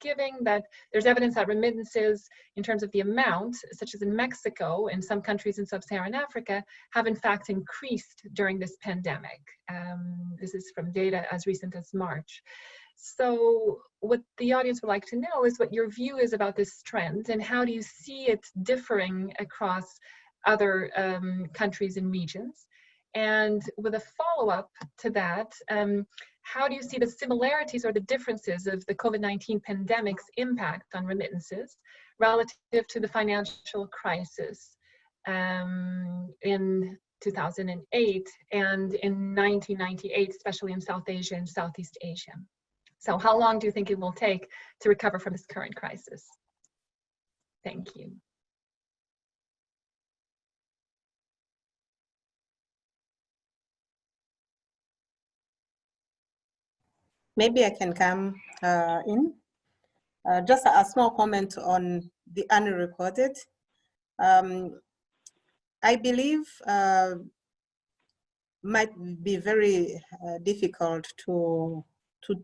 giving, that there's evidence that remittances in terms of the amount, such as in Mexico and some countries in sub-Saharan Africa, have in fact increased during this pandemic. This is from data as recent as March. So what the audience would like to know is what your view is about this trend and how do you see it differing across other countries and regions? And with a follow-up to that, how do you see the similarities or the differences of the COVID-19 pandemic's impact on remittances relative to the financial crisis in 2008 and in 1998, especially in South Asia and Southeast Asia? So how long do you think it will take to recover from this current crisis? Thank you. Maybe I can come in. Just a small comment on the unrecorded. I believe might be very difficult to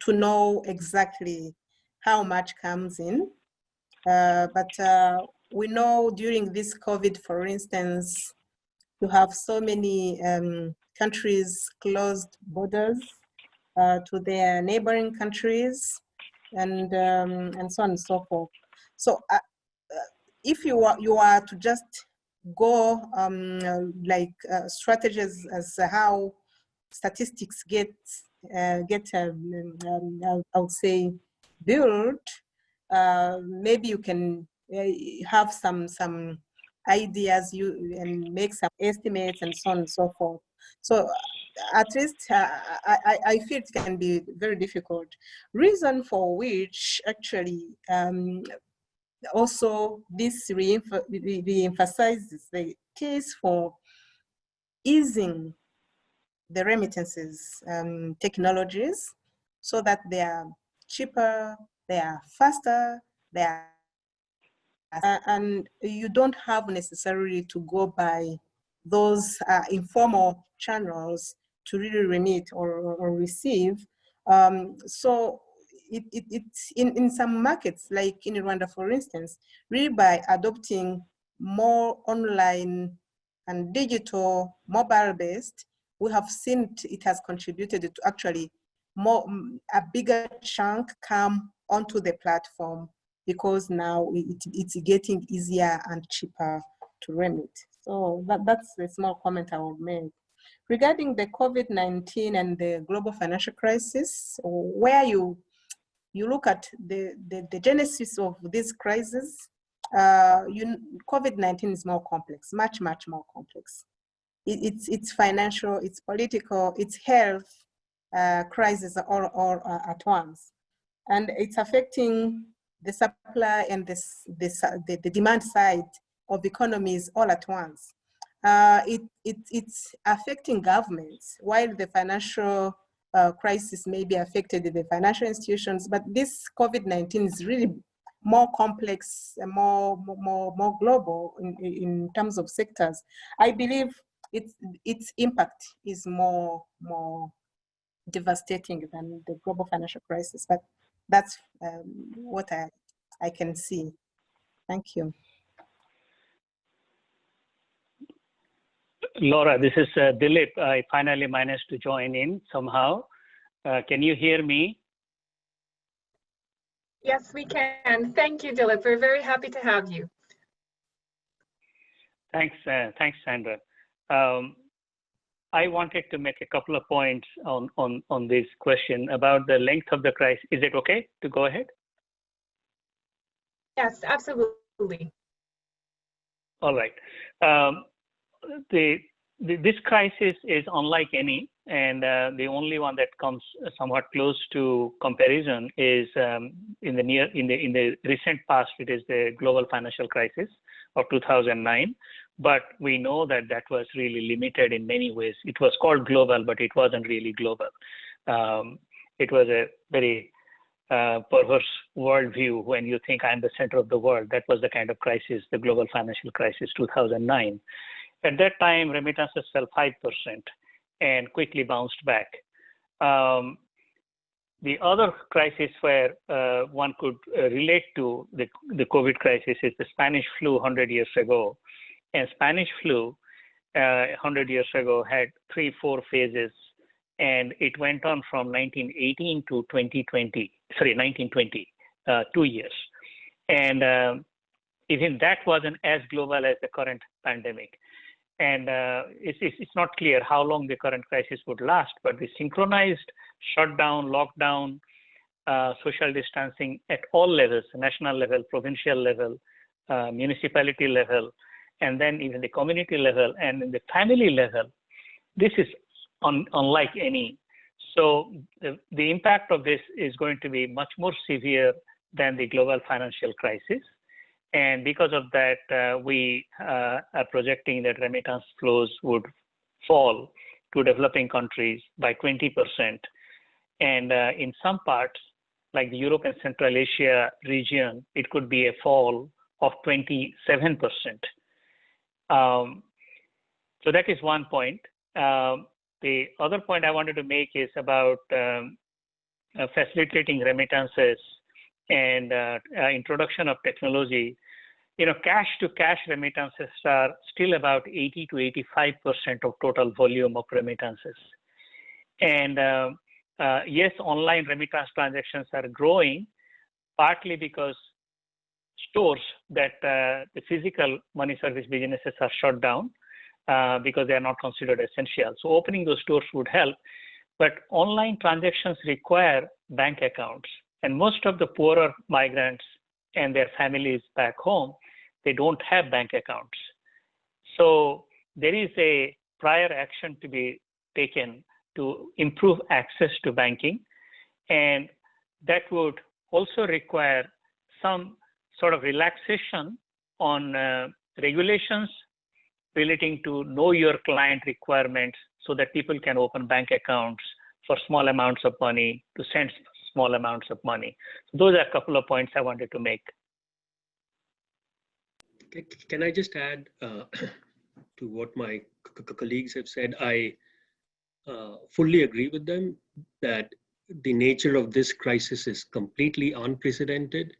know exactly how much comes in. But we know during this COVID, for instance, you have so many countries closed borders to their neighboring countries, and so on and so forth. So if you are to just go strategies as how statistics get I would say built, maybe you can have some ideas and make some estimates and so on and so forth. So at least I feel it can be very difficult. Reason for which actually also this re-emphasizes the case for easing the remittances technologies so that they are cheaper, they are faster, they are and you don't have necessarily to go by those informal channels to really remit or receive. So it's in some markets, like in Rwanda, for instance, really by adopting more online and digital mobile-based, we have seen it has contributed to actually a bigger chunk come onto the platform, because now it's getting easier and cheaper to remit. So that's a small comment I would make. Regarding the COVID-19 and the global financial crisis, where you look at the genesis of this crisis, COVID-19 is more complex, much more complex. It's financial, it's political, it's health crisis all at once. And it's affecting the supply and the demand side of economies all at once. It's affecting governments, while the financial crisis may be affected the financial institutions, but this COVID-19 is really more complex and more global in terms of sectors. I believe its impact is more devastating than the global financial crisis, but that's what I can see. Thank you. Laura, this is Dilip. I finally managed to join in somehow. Can you hear me? Yes, we can. Thank you, Dilip. We're very happy to have you. Thanks, Sandra. I wanted to make a couple of points on this question about the length of the crisis. Is it okay to go ahead? Yes, absolutely. All right. This crisis is unlike any, and the only one that comes somewhat close to comparison is in the recent past. It is the global financial crisis of 2009. But we know that was really limited in many ways. It was called global, but it wasn't really global. It was a very perverse worldview when you think I'm the center of the world. That was the kind of crisis, the global financial crisis, 2009. At that time, remittances fell 5% and quickly bounced back. The other crisis where one could relate to the COVID crisis is the Spanish flu 100 years ago. And Spanish flu 100 years ago had 3-4 phases, and it went on from 1918 to 1920, 2 years. And even that wasn't as global as the current pandemic. And it's not clear how long the current crisis would last, but the synchronized shutdown, lockdown, social distancing at all levels, national level, provincial level, municipality level, and then even the community level and in the family level, this is unlike any. So the impact of this is going to be much more severe than the global financial crisis. And because of that, we are projecting that remittance flows would fall to developing countries by 20%. And in some parts, like the Europe and Central Asia region, it could be a fall of 27%. So that is one point. The other point I wanted to make is about facilitating remittances and introduction of technology. Cash to cash remittances are still about 80 to 85% of total volume of remittances. And yes, online remittance transactions are growing, partly because stores that the physical money service businesses are shut down because they are not considered essential. So opening those stores would help, but online transactions require bank accounts. And most of the poorer migrants and their families back home, they don't have bank accounts. So there is a prior action to be taken to improve access to banking. And that would also require some sort of relaxation on regulations relating to know your client requirements so that people can open bank accounts for small amounts of money to send small amounts of money. So those are a couple of points I wanted to make. Can I just add to what my colleagues have said? I fully agree with them that the nature of this crisis is completely unprecedented.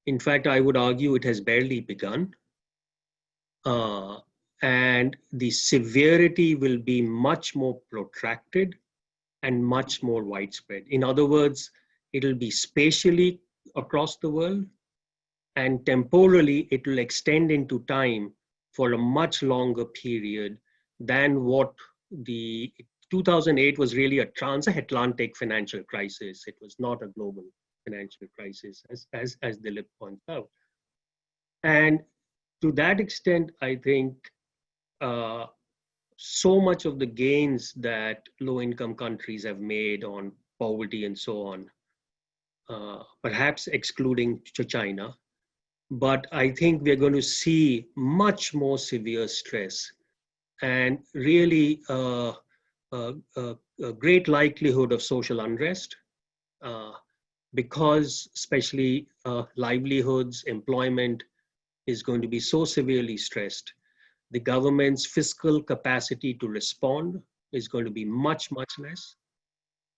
In fact, I would argue it has barely begun. And the severity will be much more protracted and much more widespread. In other words, it'll be spatially across the world, and temporally it will extend into time for a much longer period than what the 2008 was really a transatlantic financial crisis. It was not a global financial crisis, as Dilip points out. And to that extent, I think so much of the gains that low-income countries have made on poverty and so on, perhaps excluding China, but I think we're going to see much more severe stress and really a great likelihood of social unrest because especially livelihoods, employment is going to be so severely stressed. The government's fiscal capacity to respond is going to be much, much less.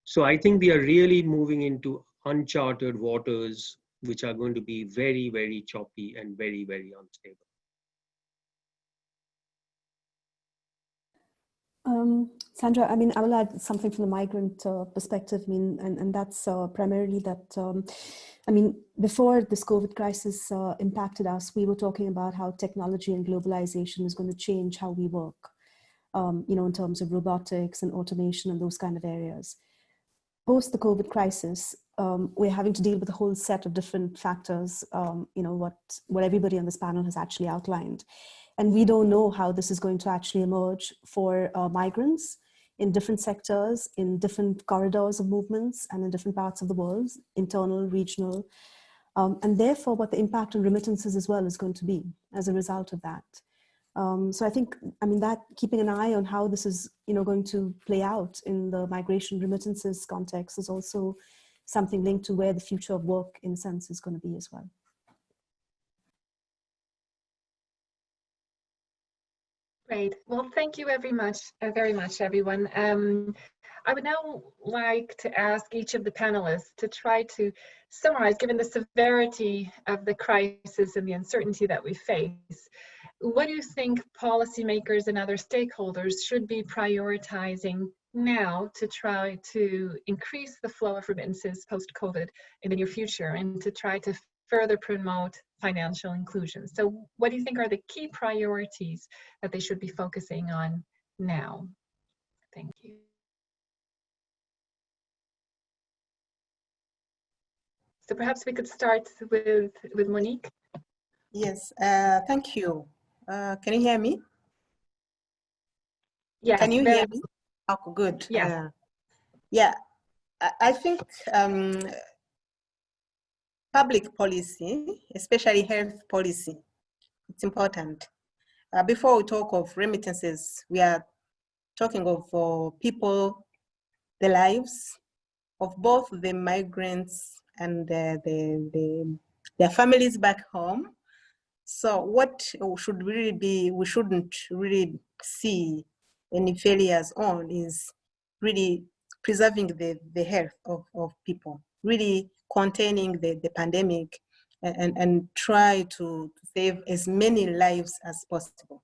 So I think we are really moving into uncharted waters, which are going to be very, very choppy and very, very unstable. Sandra, I mean, I will add something from the migrant perspective. I mean, and that's primarily that, I mean, before this COVID crisis impacted us, we were talking about how technology and globalization is going to change how we work, in terms of robotics and automation and those kind of areas. Post the COVID crisis, we're having to deal with a whole set of different factors, what everybody on this panel has actually outlined. And we don't know how this is going to actually emerge for migrants in different sectors, in different corridors of movements, and in different parts of the world, internal, regional, and therefore what the impact on remittances as well is going to be as a result of that. So I think, that keeping an eye on how this is, going to play out in the migration remittances context is also something linked to where the future of work, in a sense, is going to be as well. Great. Well, thank you very much, everyone. I would now like to ask each of the panelists to try to summarize, given the severity of the crisis and the uncertainty that we face, what do you think policymakers and other stakeholders should be prioritizing now to try to increase the flow of remittances post-COVID in the near future and to try to further promote financial inclusion. So what do you think are the key priorities that they should be focusing on now? Thank you. So perhaps we could start with Monique. Yes, thank you. Can you hear me? Yes. Can you hear me? Oh, good. Yeah. Yeah, I think public policy, especially health policy, it's important. Before we talk of remittances, we are talking of people, the lives of both the migrants and their families back home. So what should really be, we shouldn't really see any failures on is really preserving the health of people, really containing the pandemic and try to save as many lives as possible.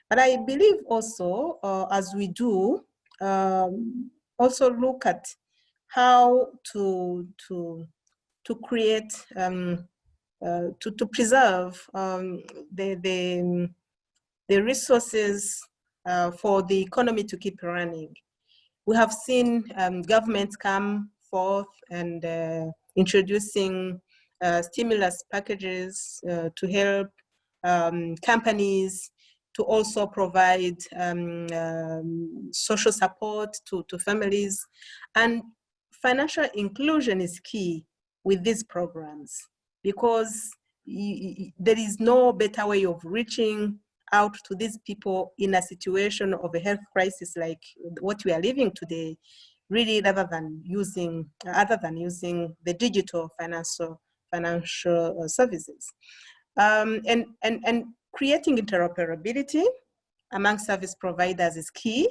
But I believe also, as we do, also look at how to create, to preserve the resources for the economy to keep running. We have seen governments come forth and introducing stimulus packages to help companies to also provide social support to families. And financial inclusion is key with these programs, because there is no better way of reaching out to these people in a situation of a health crisis like what we are living today, really, other than using the digital financial services. And creating interoperability among service providers is key,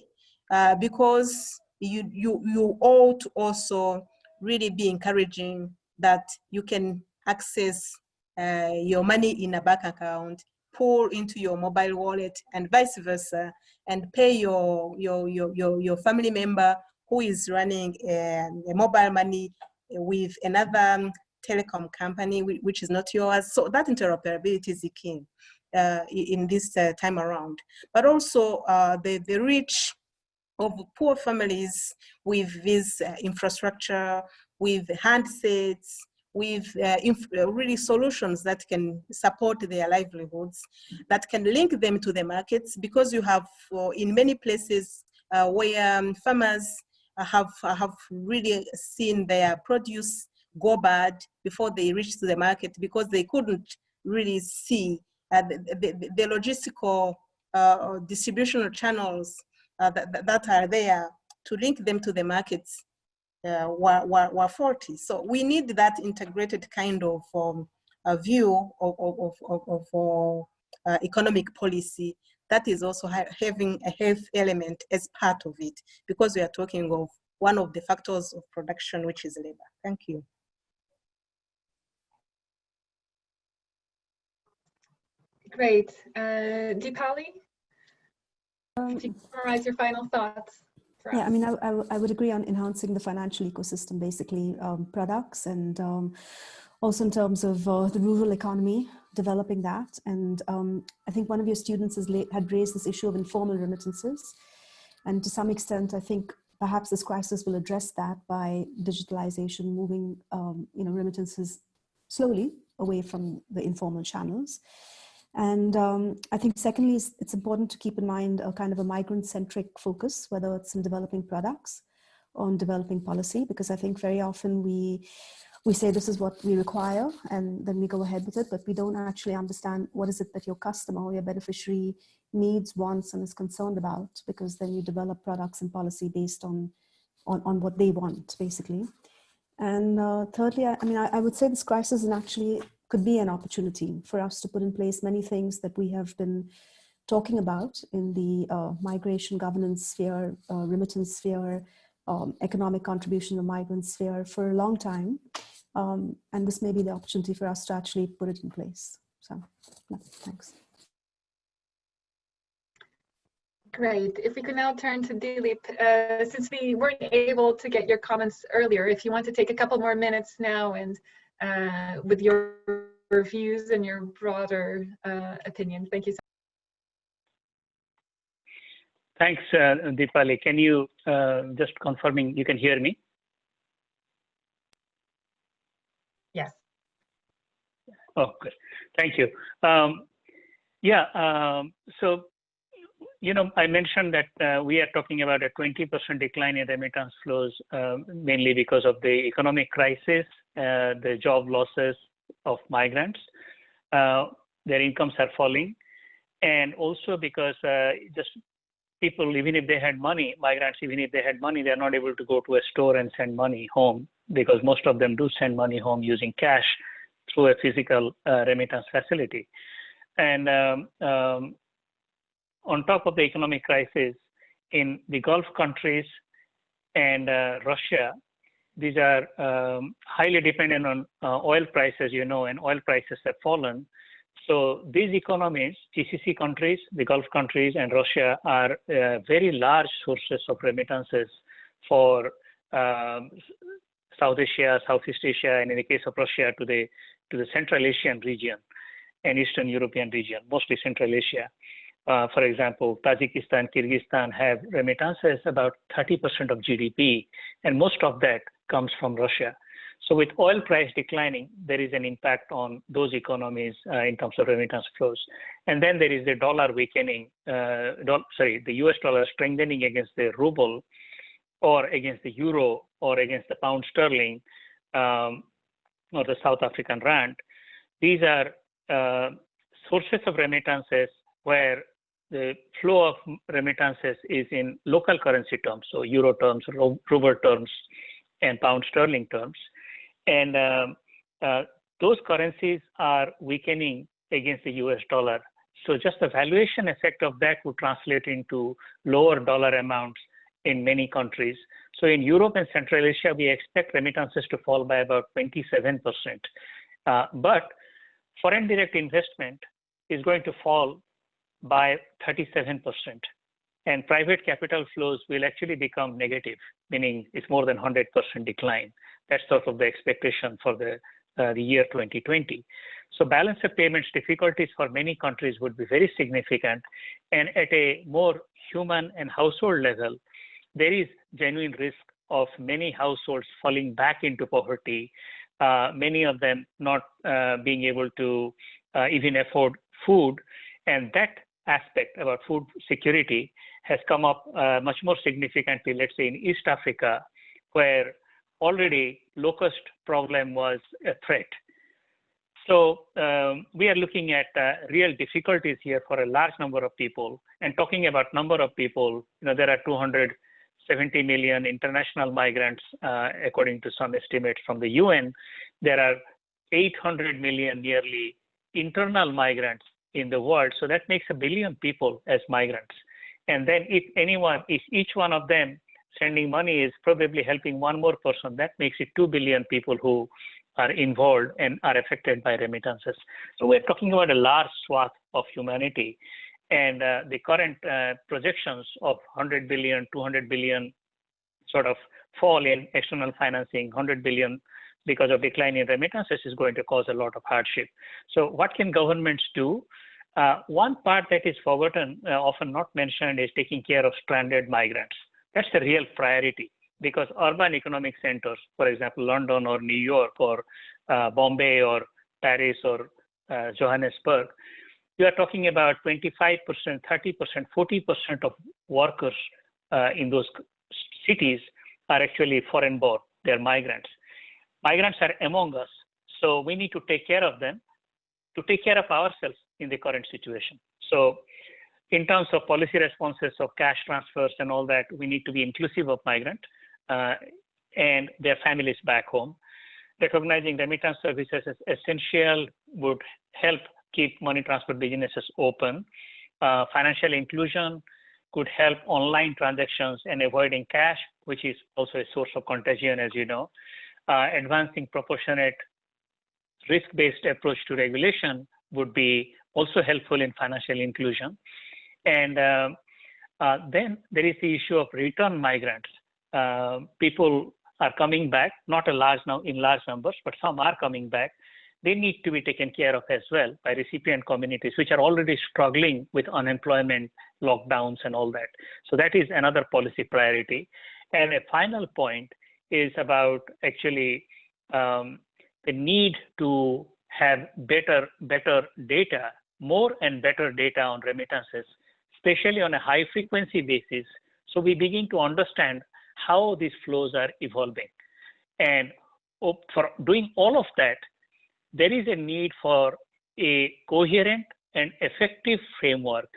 because you ought to also really be encouraging that you can access your money in a bank account, pull into your mobile wallet, and vice versa, and pay your family member who is running a mobile money with another telecom company which is not yours. So that interoperability is the key in this time around. But also the reach of poor families with this infrastructure, with handsets, with really solutions that can support their livelihoods, that can link them to the markets, because you have in many places where farmers have really seen their produce go bad before they reach to the market, because they couldn't really see the logistical distributional channels that are there to link them to the markets were faulty. So we need that integrated kind of view of economic policy that is also having a health element as part of it, because we are talking of one of the factors of production, which is labor. Thank you. Great. Deepali, could you summarize your final thoughts? Yeah, I mean, I would agree on enhancing the financial ecosystem, basically products, and also in terms of the rural economy, developing that. And I think one of your students had raised this issue of informal remittances. And to some extent, I think perhaps this crisis will address that by digitalization, moving remittances slowly away from the informal channels. And I think secondly, it's important to keep in mind a kind of a migrant-centric focus, whether it's in developing products or in developing policy, because I think very often we say this is what we require and then we go ahead with it, but we don't actually understand what is it that your customer or your beneficiary needs, wants, and is concerned about, because then you develop products and policy based on what they want, basically. And thirdly, I would say this crisis actually could be an opportunity for us to put in place many things that we have been talking about in the migration governance sphere, remittance sphere, economic contribution of migrant sphere for a long time. And this may be the opportunity for us to actually put it in place. So, yeah, thanks. Great. If we could now turn to Dilip, since we weren't able to get your comments earlier, if you want to take a couple more minutes now and with your views and your broader opinions. Thank you so much. Thanks, Deepali. Can you just confirming you can hear me? Yes. Oh, good. Thank you. So, I mentioned that we are talking about a 20% decline in remittance flows, mainly because of the economic crisis, the job losses of migrants. Their incomes are falling, and also because just people, even if they had money, migrants, even if they had money, they're not able to go to a store and send money home, because most of them do send money home using cash through a physical remittance facility. And on top of the economic crisis in the Gulf countries and Russia, these are highly dependent on oil prices, and oil prices have fallen. So these economies, GCC countries, the Gulf countries, and Russia are very large sources of remittances for South Asia, Southeast Asia, and in the case of Russia, to the Central Asian region and Eastern European region, mostly Central Asia. For example, Tajikistan, Kyrgyzstan have remittances about 30% of GDP, and most of that comes from Russia. So with oil price declining, there is an impact on those economies in terms of remittance flows. And then there is the dollar weakening, the US dollar strengthening against the ruble, or against the euro, or against the pound sterling, or the South African rand. These are sources of remittances where the flow of remittances is in local currency terms, so euro terms, ruble terms, and pound sterling terms. And those currencies are weakening against the US dollar. So just the valuation effect of that would translate into lower dollar amounts in many countries. So in Europe and Central Asia, we expect remittances to fall by about 27%. But foreign direct investment is going to fall by 37%. And private capital flows will actually become negative, meaning it's more than 100% decline. That's sort of the expectation for the year 2020. So balance of payments difficulties for many countries would be very significant. And at a more human and household level, there is genuine risk of many households falling back into poverty, many of them not being able to even afford food. And that aspect about food security has come up much more significantly, let's say in East Africa, where already locust problem was a threat. So we are looking at real difficulties here for a large number of people. And talking about number of people, there are 270 million international migrants, according to some estimates from the UN. There are 800 million nearly internal migrants in the world. So that makes 1 billion people as migrants. And then if each one of them sending money is probably helping one more person, that makes it 2 billion people who are involved and are affected by remittances. So we're talking about a large swath of humanity. And the current projections of 100 billion, 200 billion sort of fall in external financing, 100 billion because of decline in remittances is going to cause a lot of hardship. So what can governments do? One part that is forgotten, often not mentioned, is taking care of stranded migrants. That's the real priority, because urban economic centers, for example, London or New York or Bombay or Paris or Johannesburg, you are talking about 25%, 30%, 40% of workers in those cities are actually foreign born. They're migrants. Migrants are among us, so we need to take care of them to take care of ourselves in the current situation. So in terms of policy responses of cash transfers and all that, we need to be inclusive of migrants and their families back home. Recognizing remittance services as essential would help keep money transfer businesses open. Financial inclusion could help online transactions and avoiding cash, which is also a source of contagion, as you know. Advancing proportionate risk-based approach to regulation would be also helpful in financial inclusion. And then there is the issue of return migrants. People are coming back, not in large numbers, but some are coming back. They need to be taken care of as well by recipient communities, which are already struggling with unemployment, lockdowns, and all that. So that is another policy priority. And a final point is about actually the need to have better data, more and better data on remittances, especially on a high frequency basis. So we begin to understand how these flows are evolving. And for doing all of that, there is a need for a coherent and effective framework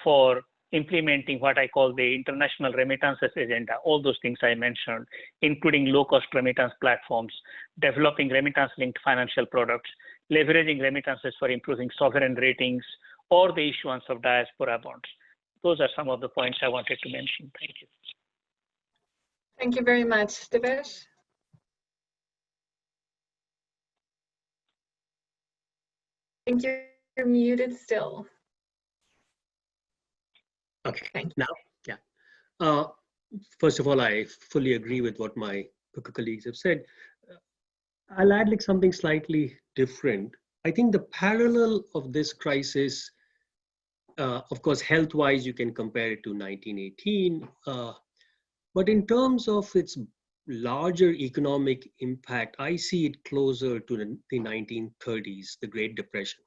for implementing what I call the international remittances agenda, all those things I mentioned, including low-cost remittance platforms, developing remittance-linked financial products, leveraging remittances for improving sovereign ratings, or the issuance of diaspora bonds. Those are some of the points I wanted to mention. Thank you. Thank you very much, Devesh. I think you're muted still. Okay, now, yeah. First of all, I fully agree with what my colleagues have said. I'll add like something slightly different. I think the parallel of this crisis, of course, health-wise, you can compare it to 1918, but in terms of its larger economic impact, I see it closer to the 1930s, the Great Depression.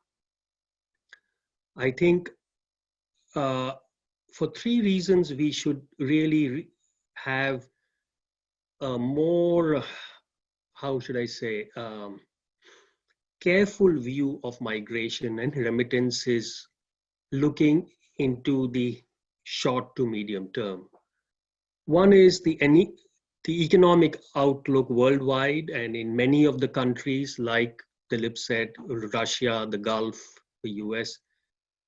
I think for three reasons, we should really have a more, how should I say, careful view of migration and remittances looking into the short to medium term. One is the economic outlook worldwide, and in many of the countries, like Dilip said, Russia, the Gulf, the US,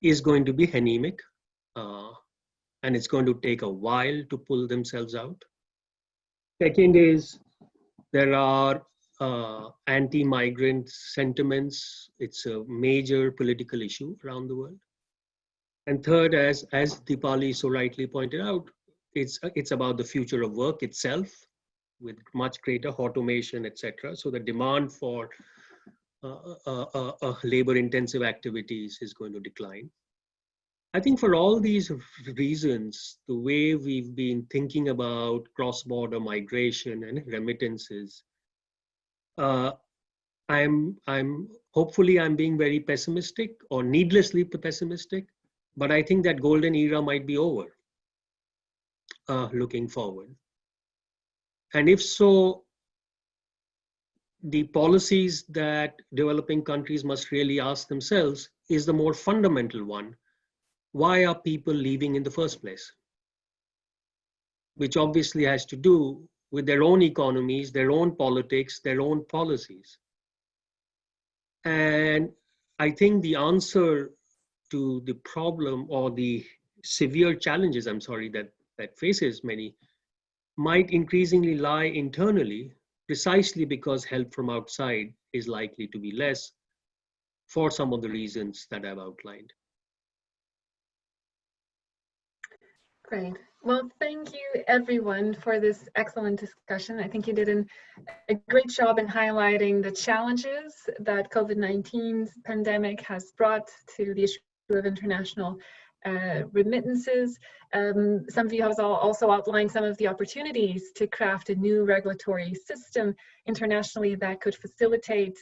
is going to be anemic, and it's going to take a while to pull themselves out. Second is there are anti-migrant sentiments. It's a major political issue around the world. And third, as Deepali so rightly pointed out, it's about the future of work itself, with much greater automation, etc. So the demand for labor-intensive activities is going to decline. I think for all these reasons, the way we've been thinking about cross-border migration and remittances, hopefully I'm being very pessimistic or needlessly pessimistic, but I think that golden era might be over looking forward. And if so, the policies that developing countries must really ask themselves is the more fundamental one. Why are people leaving in the first place? Which obviously has to do with their own economies, their own politics, their own policies. And I think the answer to the problem or the severe challenges, that faces many, might increasingly lie internally, precisely because help from outside is likely to be less for some of the reasons that I've outlined. Great. Well, thank you everyone for this excellent discussion. I think you did a great job in highlighting the challenges that COVID-19 pandemic has brought to the issue of international remittances. Some of you have also outlined some of the opportunities to craft a new regulatory system internationally that could facilitate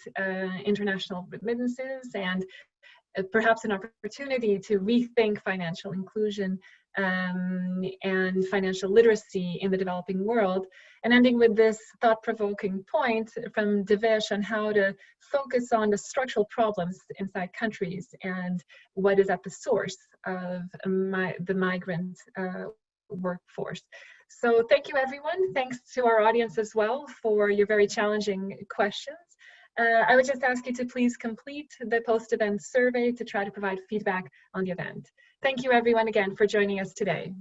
international remittances, and perhaps an opportunity to rethink financial inclusion and financial literacy in the developing world. And ending with this thought-provoking point from Devesh on how to focus on the structural problems inside countries and what is at the source of the migrant workforce. So thank you everyone. Thanks to our audience as well for your very challenging questions. I would just ask you to please complete the post-event survey to try to provide feedback on the event. Thank you everyone again for joining us today.